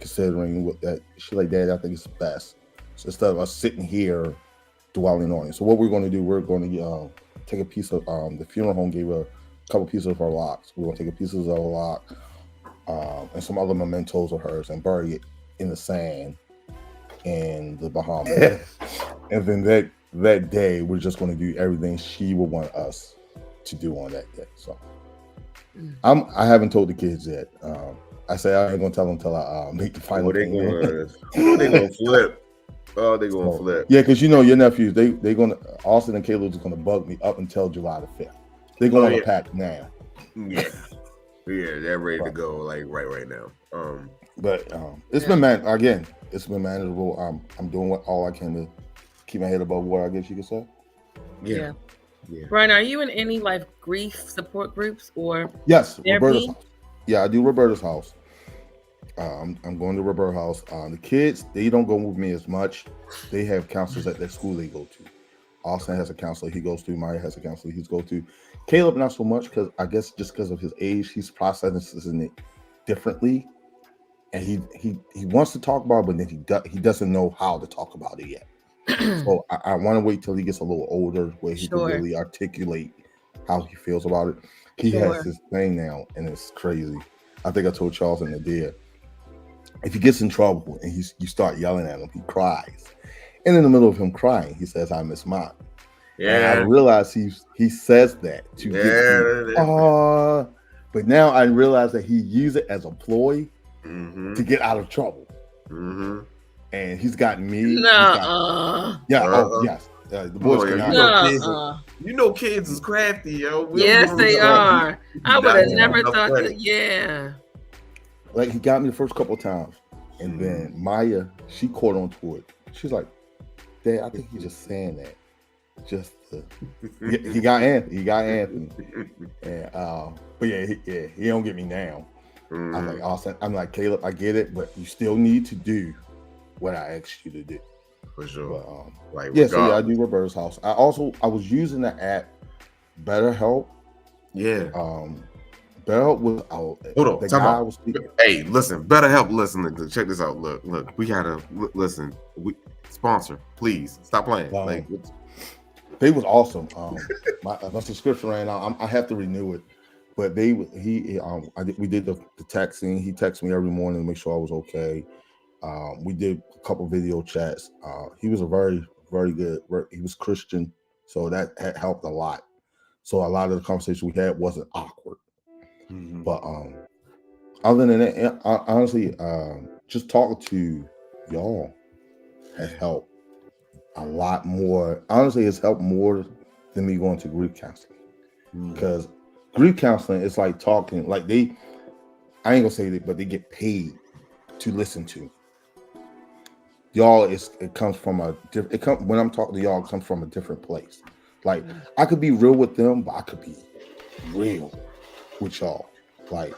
considering what that she's like, Dad, I think it's best. So instead of us sitting here dwelling on it. So what we're going to do, we're going to take a piece of the funeral home gave her a couple pieces of her locks. We're going to take a piece of her lock and some other mementos of hers and bury it in the sand in the Bahamas. And then that day, we're just going to do everything she would want us to do on that day. So I haven't told the kids yet. I say I ain't gonna tell them until I make the final. They thing. gonna flip. Oh, they gonna flip. Yeah, because your nephews, they gonna Austin and Caleb's gonna bug me up until July the 5th. They go on a pack now. Yeah, they're ready to go like right now. But it's been it's been manageable. I'm doing all I can to keep my head above water, I guess you could say. Yeah. Brian, are you in any like grief support groups or Yes, therapy? Roberta's house. Yeah, I do Roberta's house. I'm going to Roberta's house. The kids, they don't go with me as much. They have counselors at their school they go to. Austin has a counselor he goes to. Maya has a counselor he's go to. Caleb not so much because I guess just because of his age, he's processing it differently, and he wants to talk about it, but then he doesn't know how to talk about it yet. So I want to wait till he gets a little older where he can really articulate how he feels about it. He has this thing now, and it's crazy. I think I told Charles in the day, if he gets in trouble and you start yelling at him, he cries. And in the middle of him crying, he says, "I miss Mom." Yeah, and I realize he says that to get but now I realize that he used it as a ploy to get out of trouble. And he's gotten me. Yes. The boys kids is crafty, yo. Yes, they are. I would have never thought that. Yeah. Like he got me the first couple of times, and then Maya, she caught on to it. She's like, "Dad, I think he's just saying that, just to." He got Anthony, and but he don't get me now. I'm like, Caleb, I get it, but you still need to do what I asked you to do. For sure. But, I do Roberta's house. I was using the app BetterHelp. Yeah. BetterHelp was hold on. The guy was hey, listen, BetterHelp. Listen, check this out. Look, we gotta listen. We sponsor, please stop playing. They was awesome. My subscription ran out. I have to renew it. But we did the texting. He texted me every morning to make sure I was okay. We did a couple video chats. He was a very, very good. He was Christian, so that had helped a lot. So a lot of the conversation we had wasn't awkward. But other than that, honestly, just talking to y'all has helped a lot more. Honestly, it's helped more than me going to grief counseling because grief counseling is like talking, like I ain't gonna say that, but they get paid to listen to y'all. It comes from a different, when I'm talking to y'all, it comes from a different place. Like I could be real with them, but I could be real with y'all. Like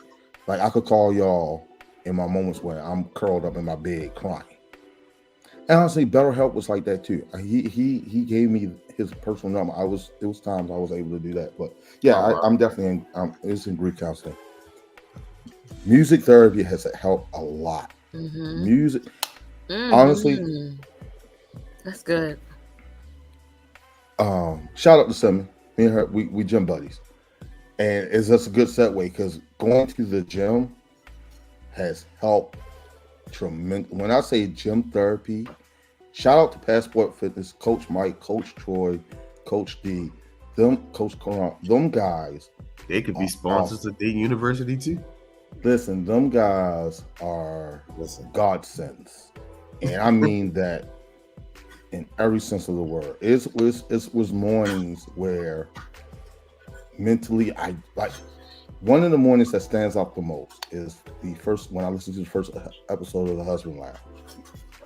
I could call y'all in my moments where I'm curled up in my bed crying. And honestly, BetterHelp was like that too. He gave me his personal number. It was times I was able to do that. But yeah, I'm definitely it's in grief counseling. Music therapy has helped a lot. Music, honestly, that's good. Shout out to Simon. Me and her, we gym buddies, and it's just a good segue because going to the gym has helped tremendous. When I say gym therapy, shout out to Passport Fitness, Coach Mike, Coach Troy, Coach D, Coach Coron, them guys. They could be sponsors of Dayton University too. Listen, them guys are godsends, and I mean that in every sense of the word. It was mornings where mentally I like. One of the mornings that stands out the most is when I listened to the first episode of The Husband Lounge,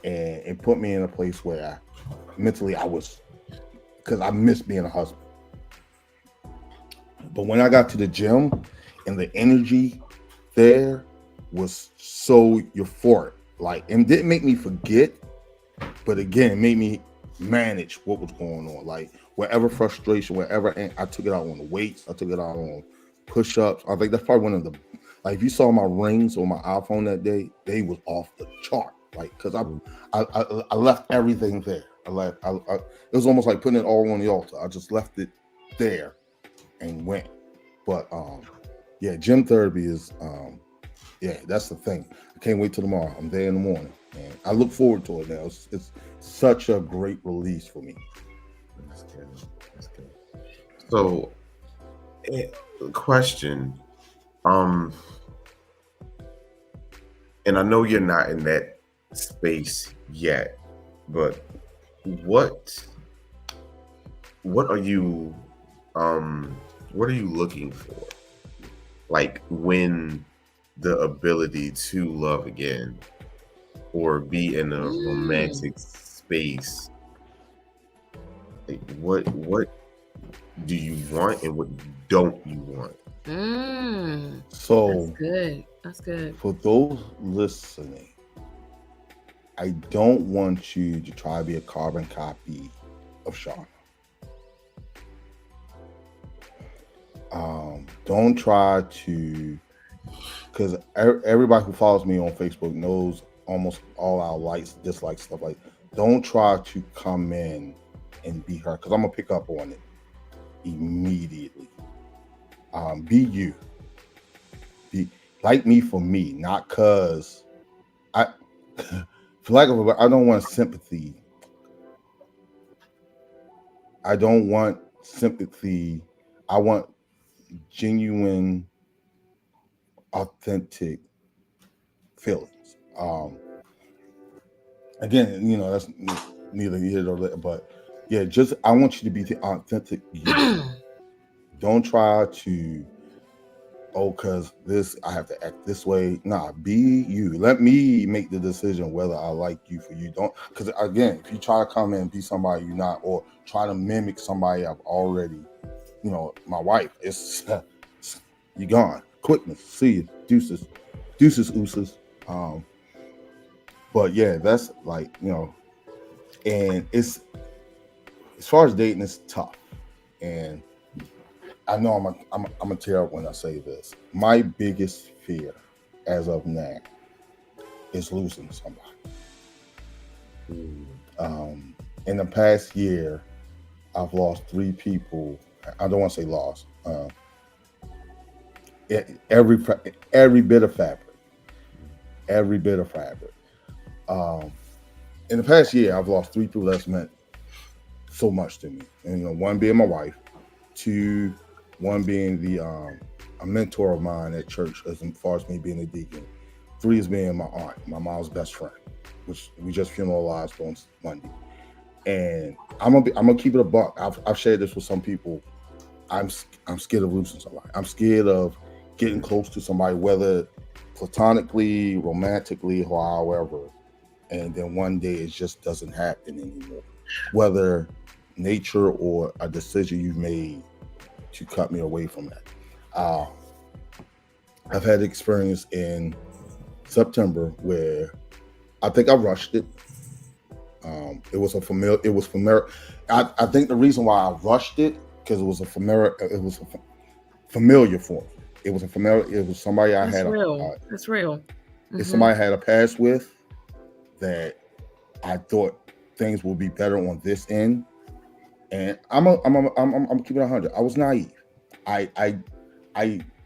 and it put me in a place where mentally I was, because I miss being a husband. But when I got to the gym and the energy there was so euphoric, like, it didn't make me forget, but again, it made me manage what was going on. Like, whatever frustration, I took it out on the weights, I took it out on push-ups. I think that's probably one of the, like, if you saw my rings on my iPhone that day, they was off the chart. Like, because I left everything there. It was almost like putting it all on the altar. I just left it there and went. But yeah, gym therapy is that's the thing. I can't wait till tomorrow. I'm there in the morning, and I look forward to it now. It's such a great release for me. That's good. So, question, and I know you're not in that space yet, but what are you looking for? Like, when the ability to love again or be in a romantic space, like, what do you want and what don't you want? So that's good. For those listening, I don't want you to try to be a carbon copy of Shauna. Don't try to, because everybody who follows me on Facebook knows almost all our likes, dislikes, stuff like. Don't try to come in and be her, because I'm gonna pick up on it immediately. Be you. Be like me for me, not because for lack of a, I don't want sympathy. I don't want sympathy. I want genuine, authentic feelings. Again, that's neither here nor there, but yeah, just I want you to be the authentic you. Don't try to, because I have to act this way. Nah, be you. Let me make the decision whether I like you for you. Don't, because again, if you try to come in and be somebody you're not, or try to mimic somebody I've already, my wife, it's you gone. Quickness. See you. Deuces, ooses. But yeah, that's like, and it's, as far as dating, it's tough. And I know I'm gonna tear up when I say this. My biggest fear as of now is losing somebody. In the past year, I've lost 3 people. I don't want to say lost. Every bit of fabric. Every bit of fabric. In the past year, I've lost 3 people that's meant so much to me. And one being my wife, 2, one being a mentor of mine at church, as far as me being a deacon. 3 is being my aunt, my mom's best friend, which we just funeralized on Monday. And I'm gonna keep it a buck. I've shared this with some people I'm scared of losing somebody. I'm scared of getting close to somebody, whether platonically, romantically, or however, and then one day it just doesn't happen anymore. Whether nature or a decision you've made to cut me away from that. I've had experience in September where I think I rushed it. It was familiar. I think the reason why I rushed it because it was a familiar for me. It was somebody I had real. It's real. It's somebody I had a past with that I thought things would be better on this end. And I'm keeping it 100. I was naive. I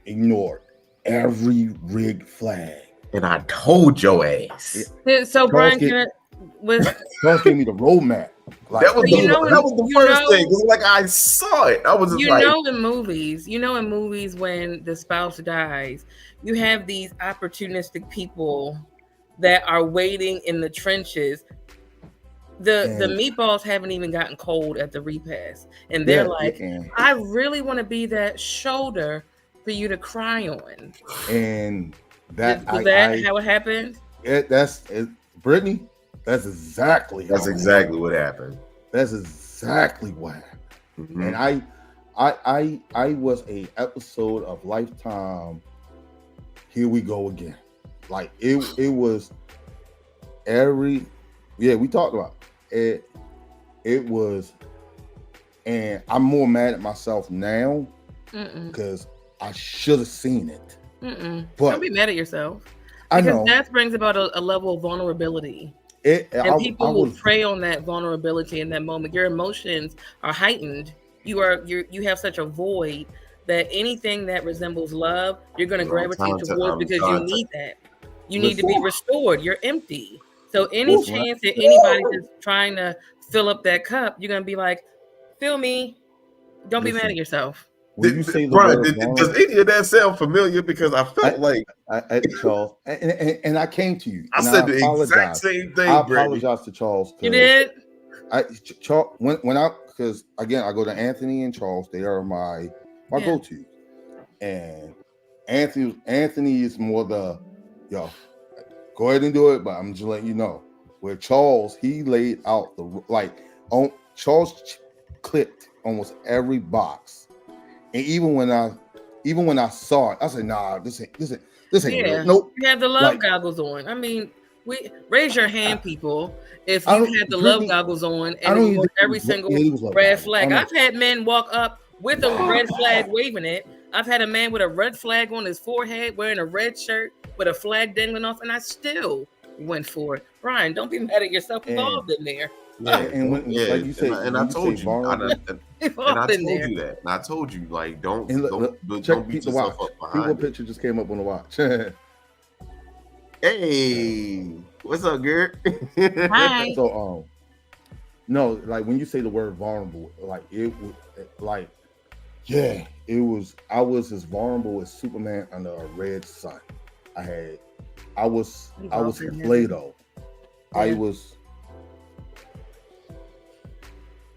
ignored every rig flag. And I told your ass. So Brian, Charles gave me the roadmap. Like, that was the first thing. It was like I saw it. I was just in movies when the spouse dies, you have these opportunistic people that are waiting in the trenches. The meatballs haven't even gotten cold at the repast, and they're I really want to be that shoulder for you to cry on. And that how it happened? Brittany. That's exactly what happened. That's exactly what happened. Mm-hmm. And I was a episode of Lifetime. Here we go again. Like it was we talked about it. It was, and I'm more mad at myself now because I should have seen it. But don't be mad at yourself. Because that brings about a level of vulnerability. People will prey on that vulnerability in that moment. Your emotions are heightened. You have such a void that anything that resembles love, you're going to gravitate towards because you need that. You need to be restored. You're empty. So any chance that anybody's just trying to fill up that cup, you're going to be like, fill me. Don't be mad at yourself. When you say Brian, does any of that sound familiar? Because I felt Charles, and I came to you. I said the exact same thing. I apologize to Charles. You did? Charles, because again, I go to Anthony and Charles. They are my go-to, and Anthony is more the go ahead and do it, but I'm just letting you know. Where Charles, he laid out Charles clicked almost every box. And even when I saw it, I said, "Nah, this ain't real." Nope. You have the love goggles on. I mean, raise your hand, people, if you had the love goggles on and ignore every single red flag. I've had men walk up with a red flag waving it. I've had a man with a red flag on his forehead wearing a red shirt with a flag dangling off, and I still went for it. Brian, don't be mad at yourself. Involved in there. Yeah, like you said, and I told you, that. And I told you, like, don't beat yourself up behind. People picture just came up on the watch. Hey, what's up, Garrett? Hi. So, no, like when you say the word vulnerable, like it was, like, yeah, it was. I was as vulnerable as Superman under a red sun. I was Play-Doh. Yeah. I was.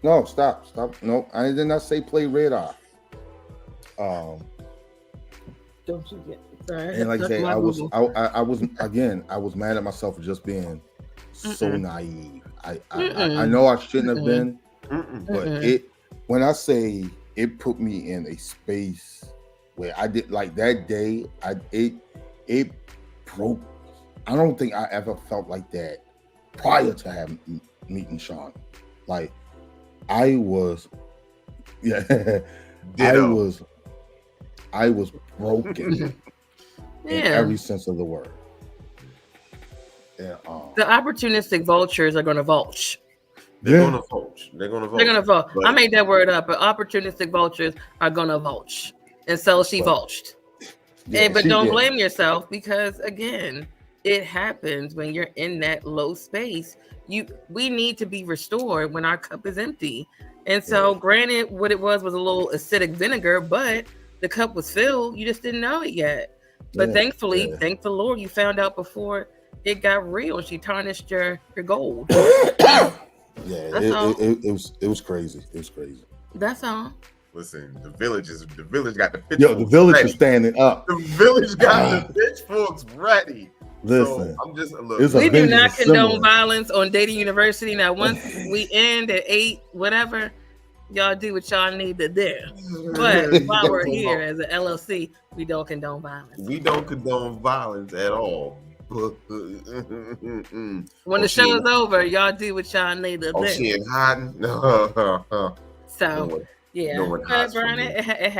No, stop. No, I did not say play red eye. Don't you get sorry. And like I say, I was mad at myself for just being so naive. I know I shouldn't have been, but when I say it put me in a space where I did like that day, it broke. I don't think I ever felt like that prior to meeting Sean. Like I was broken in every sense of the word. Yeah, the opportunistic vultures are going to vulture. They're going to vulture. They're going to vulture. I made that word up, but opportunistic vultures are going to vulture. And so she vultured. Yeah, but don't blame yourself because, again, it happens when you're in that low space. We need to be restored when our cup is empty. And so, granted, what it was a little acidic vinegar, but the cup was filled. You just didn't know it yet. But thankfully, thank the Lord, you found out before it got real. She tarnished your gold. It was crazy. It was crazy. That's all. Listen, the village got the pitchforks Yo, the village ready. is standing up. The village got the pitchforks ready. Listen, so I'm just it's a we do vengeance not condone symbol. violence on Dating University. Now, once we end at 8, whatever, y'all do what y'all need to do. But while we're here as an LLC, we don't condone violence. We don't condone violence at all. When the show's over, y'all do what y'all need to do. She ain't hiding. No. So, yeah. No one hides from Brian, me. it has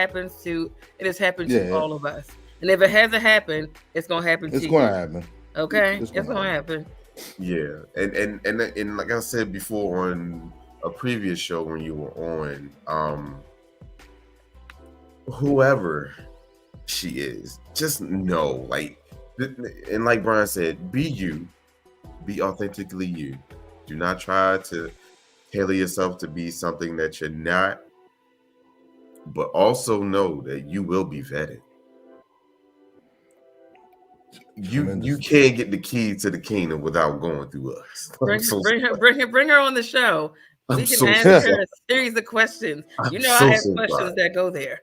happened to all of us. And if it hasn't happened, it's going to happen to you. It's going to happen. Okay? It's It's gonna going to happen. Yeah, and like I said before on a previous show when you were on, whoever she is, just know, like, and like Brian said, be you, be authentically you. Do not try to tailor yourself to be something that you're not, but also know that you will be vetted. You can't get the key to the kingdom without going through us. Bring her on the show. We can ask her a series of questions. You know, I have questions that go there.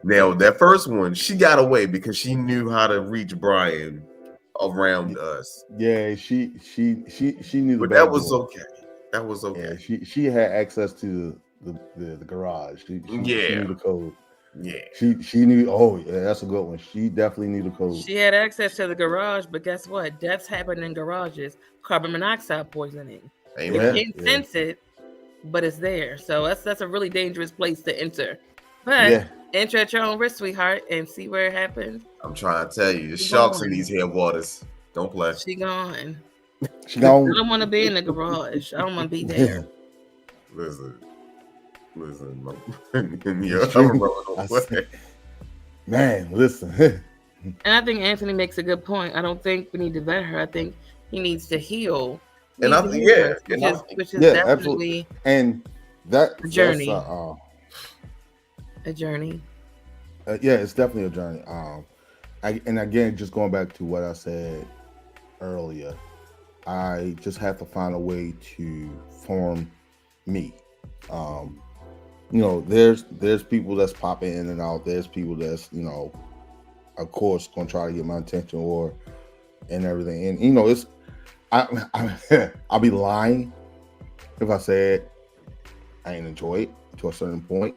Now, that first one, she got away because she knew how to reach Brian around us. Yeah, she knew the But that was okay. That was okay. Yeah, she had access to the garage. She knew the code. Yeah. She knew. Oh, yeah, that's a good one. She definitely knew the code. She had access to the garage, but guess what? Deaths happen in garages. Carbon monoxide poisoning. Amen. You can't sense it, but it's there. So that's a really dangerous place to enter. But enter at your own risk, sweetheart, and see where it happens. I'm trying to tell you, there's sharks in these headwaters. Don't play. She gone. She gone. I don't want to be in the garage. I don't want to be there. Listen, yeah, man, listen. And I think Anthony makes a good point. I don't think we need to vet her. I think he needs to heal. And I think, which is definitely absolutely. And that a journey. A journey. Yeah, it's definitely a journey. And again, just going back to what I said earlier, I just have to find a way to form me. There's people that's popping in and out. There's people that's, of course, gonna try to get my attention and everything. And it's I'll be lying if I said I ain't enjoy it to a certain point.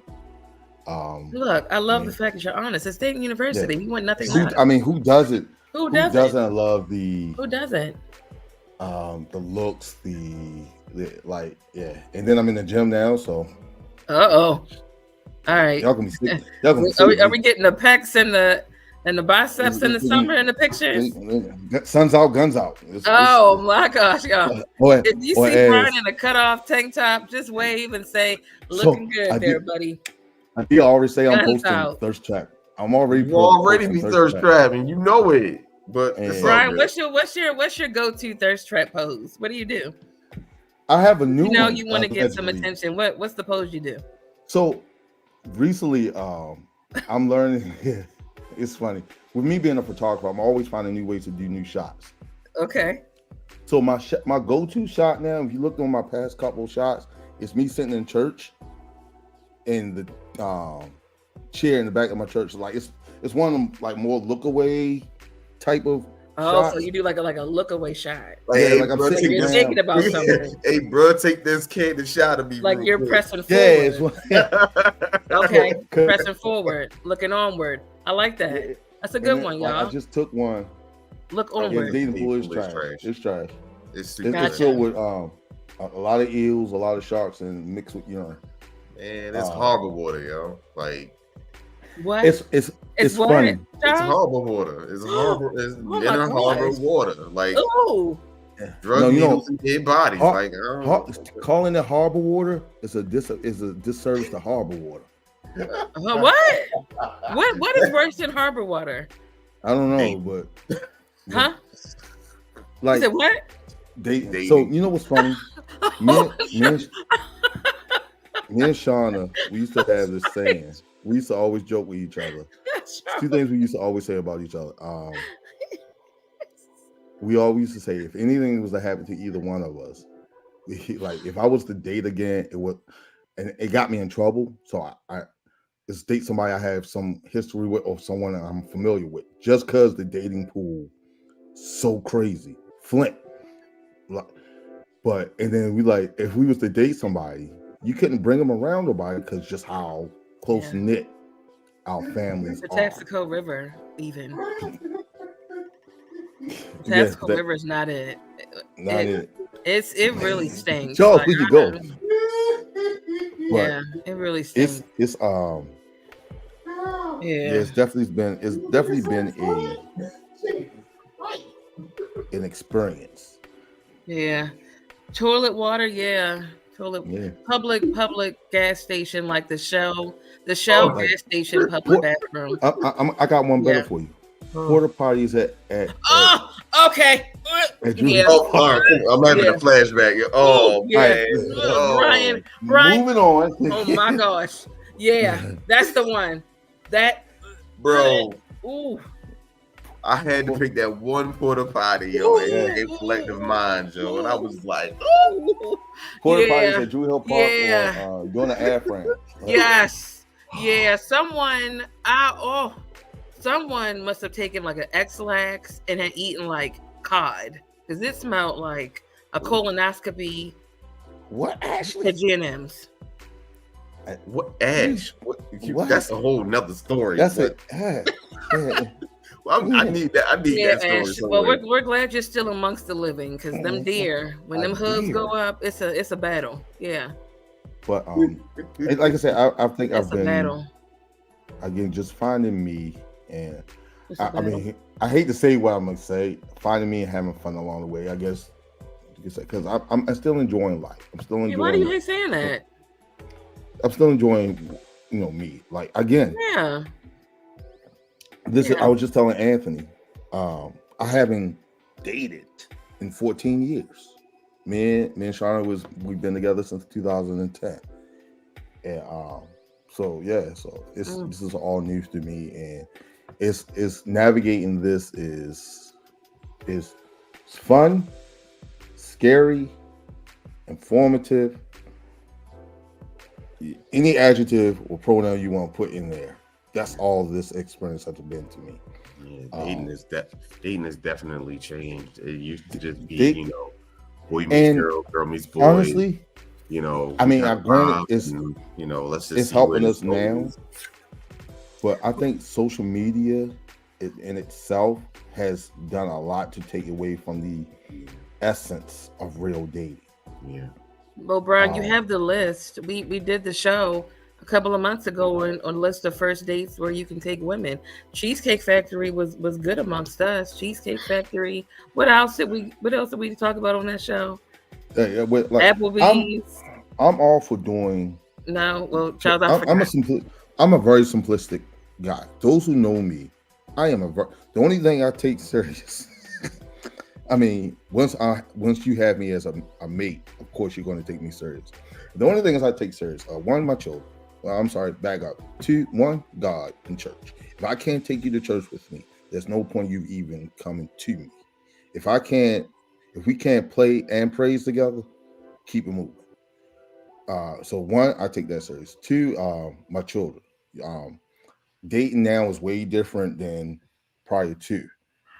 Look, I love the fact that you're honest. It's Dating University. You want nothing. Who doesn't? Who doesn't love the? Who doesn't? The looks, the like, yeah. And then I'm in the gym now, so. All right. Y'all gonna be sick. Are we getting the pecs and the biceps in the summer in the pictures? Sun's out, guns out. My gosh, y'all! If you see Brian in a cutoff tank top, just wave and say, "Looking good there, buddy." I did already say I'm posting thirst trap. I'm already. You already be thirst trap, and you know it. But Brian, what's your go-to thirst trap pose? What do you do? I have a new one. You want to get some attention. What's the pose you do? So recently, I'm learning. It's funny. With me being a photographer, I'm always finding new ways to do new shots. Okay. So my go-to shot now, if you look on my past couple of shots, it's me sitting in church in the chair in the back of my church. Like it's one of them like more look away type of shots. So you do like a look away shot. Like I'm sitting you're thinking about something. Hey, bro, take this candid shot of me. Like you're pressing forward. Yeah. Okay, pressing forward, looking onward. I like that. That's a good one, y'all. I just took one. Look onward. Dating pool is trash. It's trash. It's filled with a lot of eels, a lot of sharks, and mixed with urine. Man, it's harbor water, yo. Like what? It's what? funny. It's harbor water. It's inner harbor water. Like drug needles in their bodies. Calling it harbor water is a disservice to harbor water. What is worse than harbor water? I don't know, but like is it what? So you know what's funny? me and Shauna, we used to have this saying. We used to always joke with each other. Two things we used to always say about each other. We always used to say if anything was to happen to either one of us, like if I was to date again, it would, and it got me in trouble. So is date somebody I have some history with or someone that I'm familiar with. Just because the dating pool so crazy. Flint. But and then we like if we was to date somebody, you couldn't bring them around nobody because just how close knit our families The are. Texaco River, even. Texaco River is not it. It really stinks. Joe, we could go. Yeah, it really stinks. It's it's definitely been an experience. Yeah. Toilet water, public gas station like the Shell gas station public bathroom. I got one better for you. Porta potties at okay. I'm having a flashback. Brian. Moving on. Oh my gosh. Yeah, that's the one. That bro. Ooh. I had to pick that one porta potty, in collective mind, Joe, and I was like, "Oh, porta potties at Drew Hill Park or doing the air frame." Yes, someone must have taken like an X-Lax and had eaten like cod because it smelled like a colonoscopy. What, Ashley? At G&M's. What, Ash? What? That's a whole nother story. That's it. Well, I need that. I need that story. Well, we're glad you're still amongst the living because them deer, when them hooves go up, it's a battle. Yeah. But like I said, I think I've been battle. Again just finding me, and I mean I hate to say what I'm gonna say, finding me and having fun along the way. I guess because I'm still enjoying life. I'm still enjoying. Why do you hate saying that? I'm still enjoying, me. Like again. Yeah. I was just telling Anthony, I haven't dated in 14 years. Me and Shauna we've been together since 2010. And so this is all news to me, and it's navigating this is fun, scary, informative. Any adjective or pronoun you want to put in there. That's all this experience has been to me. Yeah, dating has definitely changed. It used to just be, boy meets girl meets boy. Honestly, I mean, I've granted it's let's just it's helping us now. But I think social media in itself has done a lot to take away from the essence of real dating. Yeah. Well, Brian, you have the list. We did the show a couple of months ago on a list of first dates where you can take women. Cheesecake Factory was good amongst us. Cheesecake Factory. What else did we talk about on that show? Applebee's. I'm all for doing. No, well, Charles, I'm a very simplistic guy. Those who know me, I am the only thing I take serious. I mean, once you have me as a mate, of course you're going to take me serious. The only thing is I take serious. One, my children. Well, I'm sorry, back up. 2, 1, God and church. If I can't take you to church with me, there's no point you even coming to me. If we can't play and praise together, keep it moving. So 1, I take that serious. 2, my children. Dating now is way different than prior to,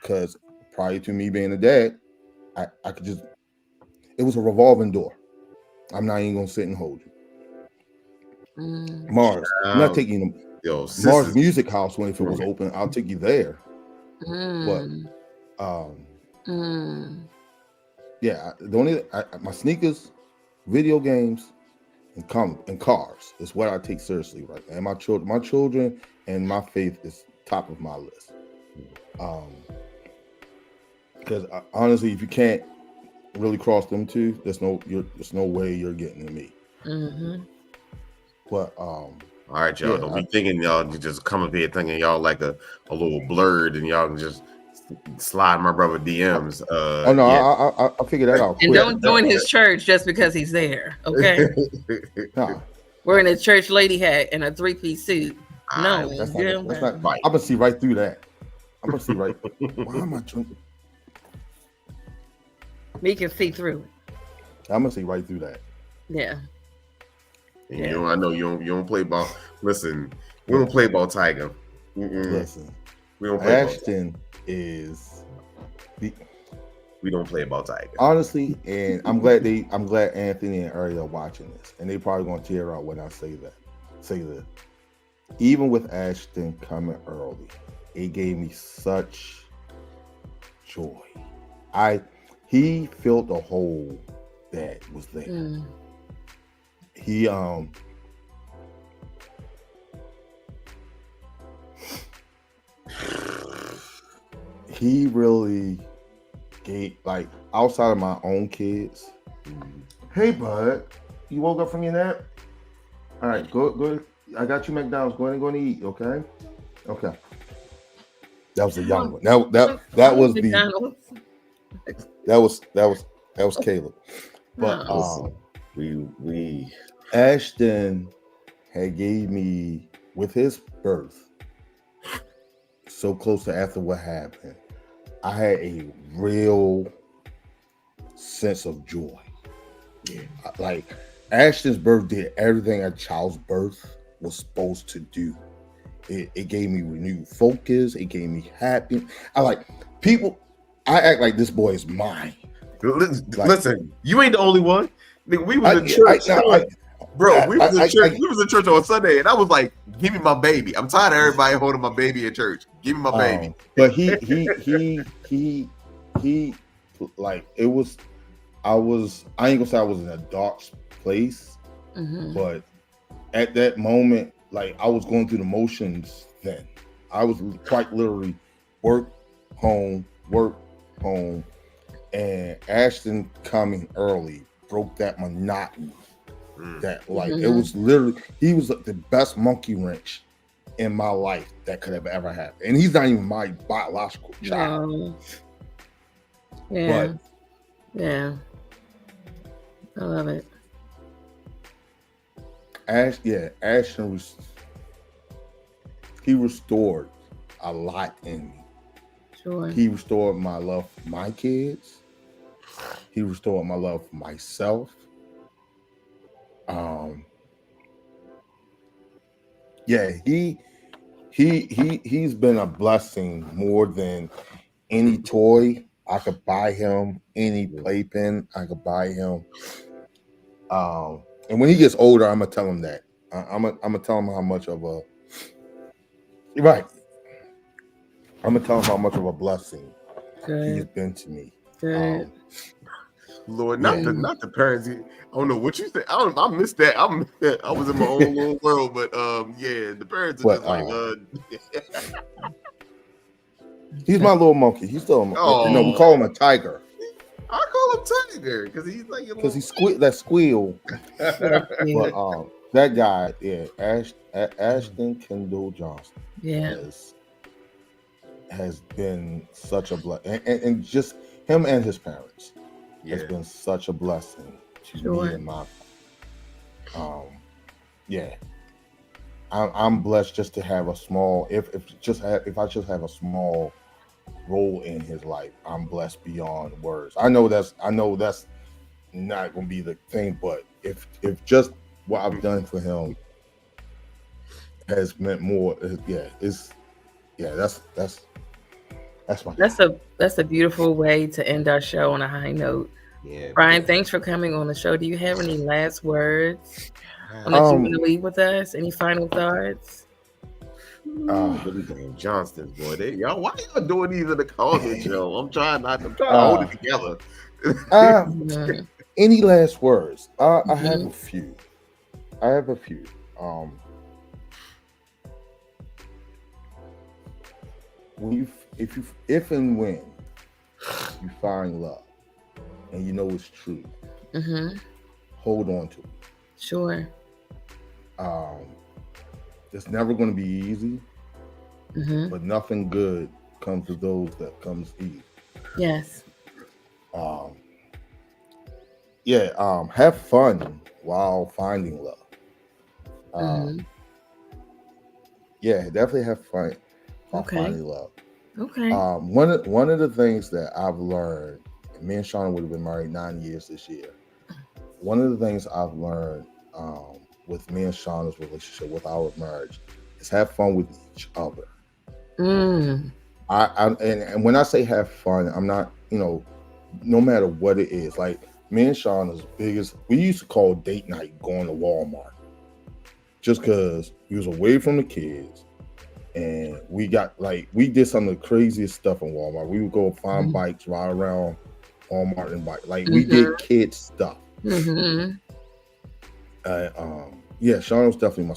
because prior to me being a dad, I could just, it was a revolving door. I'm not even gonna sit and hold you. Mars, I'm not taking them. Mars Music House when if it was open, I'll take you there. But yeah, the only my sneakers, video games, and cars is what I take seriously right now. And my children and my faith is top of my list. Because honestly, if you can't really cross them two, there's no way you're getting to me. But all right, y'all. Don't be thinking y'all just come up here thinking y'all like a little blurred and y'all can just slide my brother DMs. I figured that out. And quick. Don't join his church just because he's there. Okay. Nah. Wearing a church lady hat and a 3-piece suit. No, that's not right. I'm gonna see right through that. I'm gonna see right. Why am I drinking? We can see through. I'm gonna see right through that. Yeah. And I know you don't play ball. Listen, We don't play about Tiger. Mm-mm. Listen, We don't play about Tiger. Ashton is We don't play about Tiger. honestly, and I'm glad Anthony and Ariel are watching this, and they probably gonna tear out when I say this. Even with Ashton coming early, it gave me such joy. He filled the hole that was there. Mm. He really gave, like, outside of my own kids. Hey, bud, you woke up from your nap? All right, go. I got you McDonald's. Go ahead and go and eat. Okay. That was a young one. That was the McDonald's. that was Caleb. But Oh. We Ashton had gave me, with his birth, so close to after what happened, I had a real sense of joy. Yeah. Like, Ashton's birth did everything a child's birth was supposed to do. It gave me renewed focus. It gave me happiness. I act like this boy is mine. listen. You ain't the only one. Nigga, we was in church. We was in church on Sunday, and I was like, "Give me my baby." I'm tired of everybody holding my baby in church. Give me my baby. But he like, it was. I ain't gonna say I was in a dark place, but at that moment, like, I was going through the motions. Then I was quite literally work, home, and Ashton coming early broke that monotony. That, like, it was literally, he was the best monkey wrench in my life that could have ever happened, and he's not even my biological child. No. Yeah. But yeah. I love it. Ashton he restored a lot in me. Sure. He restored my love for my kids. He restored my love for myself. He's been a blessing more than any toy I could buy him, any playpen I could buy him. And when he gets older, I'm gonna tell him that. I'm gonna tell him how much of a I'm gonna tell him how much of a blessing he's been to me. Good. Lord, not the parents. I don't know what you said. I missed that. I was in my own little world, but the parents are just he's my little monkey. He's still we call him a tiger. I call him Tiger because he's like he squeal. But that guy, Ashton Kendall Johnson, has been such a blessing, and just him and his parents has been such a blessing to me and my. I'm blessed just to have a small. If I just have a small role in his life, I'm blessed beyond words. I know that's not gonna be the thing, but if just what I've done for him has meant more, that's my. That's a beautiful way to end our show on a high note. Yeah, Brian, thanks for coming on the show. Do you have any last words that you want to leave with us? Any final thoughts? Johnston's boy, y'all, why y'all doing these in the comment show? I'm trying to hold it together. Any last words? I have a few. If and when you find love and you know it's true, hold on to it. Sure. It's never going to be easy, but nothing good comes to those that comes easy. Yes. Have fun while finding love. Definitely have fun while finding love. Okay. One of the things that I've learned, me and Shauna would have been married 9 years this year. One of the things I've learned with me and Shauna's relationship, with our marriage, is have fun with each other. Mm. And when I say have fun, I'm not, no matter what it is. Like me and Sean is big as we used to call date night going to Walmart, just because we was away from the kids, and we did some of the craziest stuff in Walmart. We would go find bikes, ride around Walmart and bike. Like we did kid stuff. Mm-hmm. Yeah, Sean was definitely my.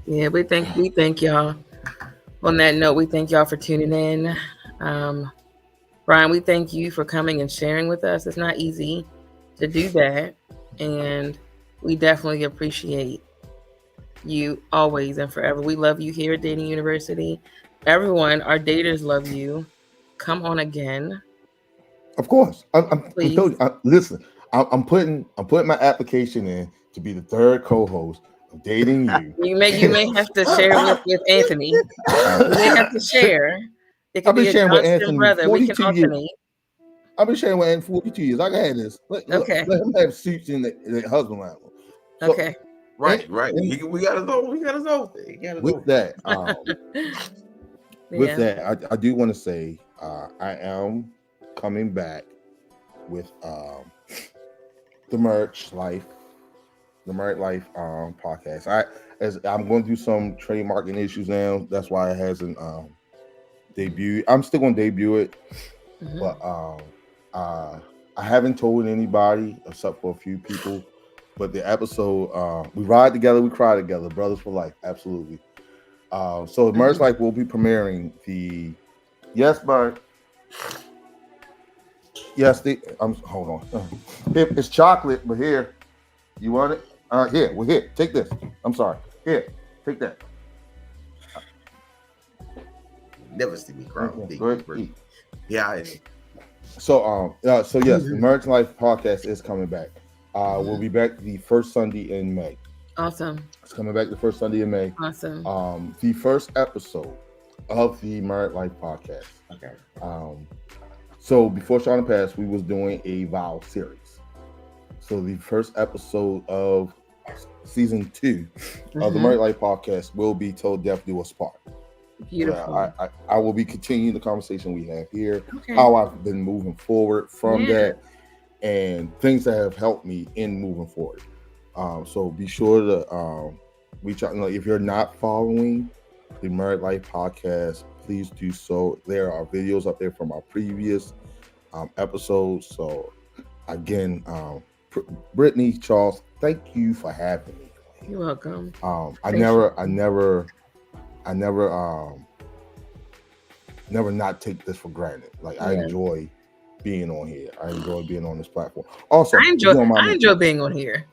Yeah, we thank y'all. On that note, we thank y'all for tuning in. Brian, we thank you for coming and sharing with us. It's not easy to do that, and we definitely appreciate you always and forever. We love you here at Dating University. Everyone, our daters love you. Come on again. Of course, listen. I'm putting my application in to be the third co-host of Dating You. You may have to share with Anthony. You may have to share. It could be a constant brother. We can alternate. I've been sharing with Anthony 42 years. I can have this. Let him have seats in the husband lounge. Okay. Right. We got his own thing. With that, I do want to say I am coming back with the Merch Life podcast. I'm going to do some trademarking issues now. That's why it hasn't debuted. I'm still going to debut it, but I haven't told anybody except for a few people. But the episode, we ride together, we cry together, brothers for life, absolutely. So Merch Life will be premiering Bert. Yes, hold on. It's chocolate, but here, you want it? Here, take this. I'm sorry. Here, take that. Never see me cry. Go ahead, eat. Yeah. So yes, the Merch Life podcast is coming back. We'll be back the first Sunday in May. Awesome. It's coming back the first Sunday in May. Awesome. The first episode of the Merch Life podcast. Okay. So before Sean passed, we was doing a vow series. So the first episode of season 2 of the Merch Life podcast will be Till Death Do Us Part. Beautiful. I will be continuing the conversation we have here, how I've been moving forward from that, and things that have helped me in moving forward. So be sure to reach out. If you're not following the Merch Life podcast, please do so. There are videos up there from our previous episodes. So again, Brittany, Charles, thank you for having me. You're welcome. I never not take this for granted. Like I enjoy being on here. I enjoy being on this platform. Also, I enjoy being on here,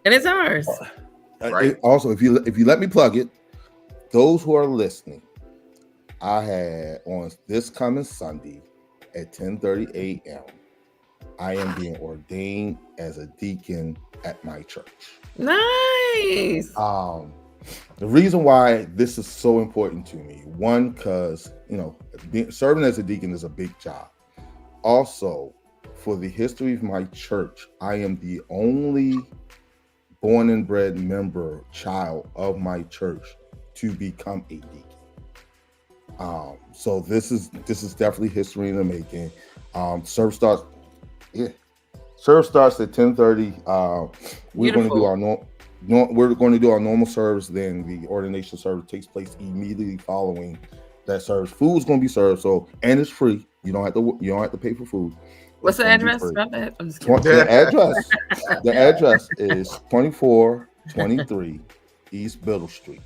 and it's ours. Also, if you let me plug it, those who are listening, I had on this coming Sunday at 10:30 a.m. I am being ordained as a deacon at my church. Nice. The reason why this is so important to me, one, because serving as a deacon is a big job. Also, for the history of my church, I am the only born and bred child of my church to become a deacon. So this is definitely history in the making. Service starts at 10:30. We're going to do our normal service. Then the ordination service takes place immediately following that service. Food is going to be served, and it's free. You don't have to pay for food. What's the address? About that? I'm just kidding. The address is 2423 East Biddle Street.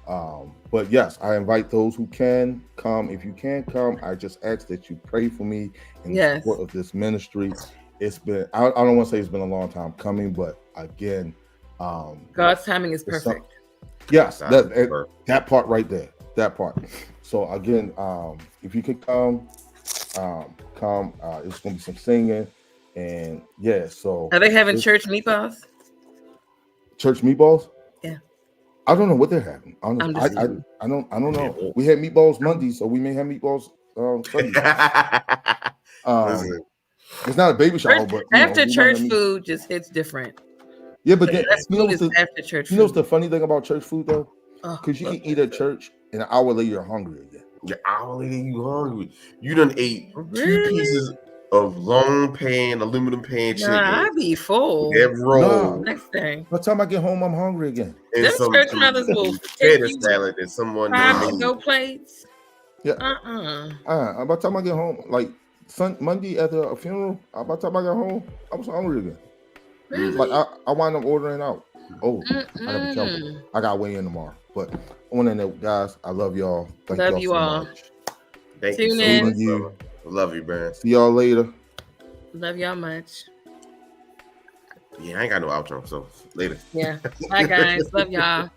But yes, I invite those who can come. If you can't come, I just ask that you pray for me in the support of this ministry. It's been, I don't want to say it's been a long time coming, but again, God's timing is perfect. Yes, that part right there, that part. So again, if you could come, it's going to be some singing, And yeah, so Are they having it's church meatballs? church meatballs. Yeah. I don't know what they're having. I'm Honestly, just I don't know. We had meatballs Monday, so we may have meatballs Sunday. Listen, It's not a baby shower, but after we might church have meat- food just hits different. Yeah, but then That's you know food what's is the after church you know what's food. the funny thing about church food though? Oh, Because you love can eat at church and an hour later you're hungry again. the hour later you hungry. You done ate 2 Really? pieces of long pan, aluminum pan chicken. Nah, I be full. That roll Next thing. By the time I get home, I'm hungry again. and Them some church mothers will potato take you salad that someone 5 made. to-go plates. Yeah. Uh-uh. By the time I get home, like Monday after a funeral, by the time I got home, I was hungry again. Really? Like I wound up ordering out. Oh, I gotta be careful. I got weigh in tomorrow. But on that note, guys, I love y'all. Thank Love y'all you so all. much. Thank you Tune so in. much, brother. Love you, man. See y'all later. Love y'all much. Yeah, I ain't got no outro, so later. Yeah. Bye, guys. Love y'all.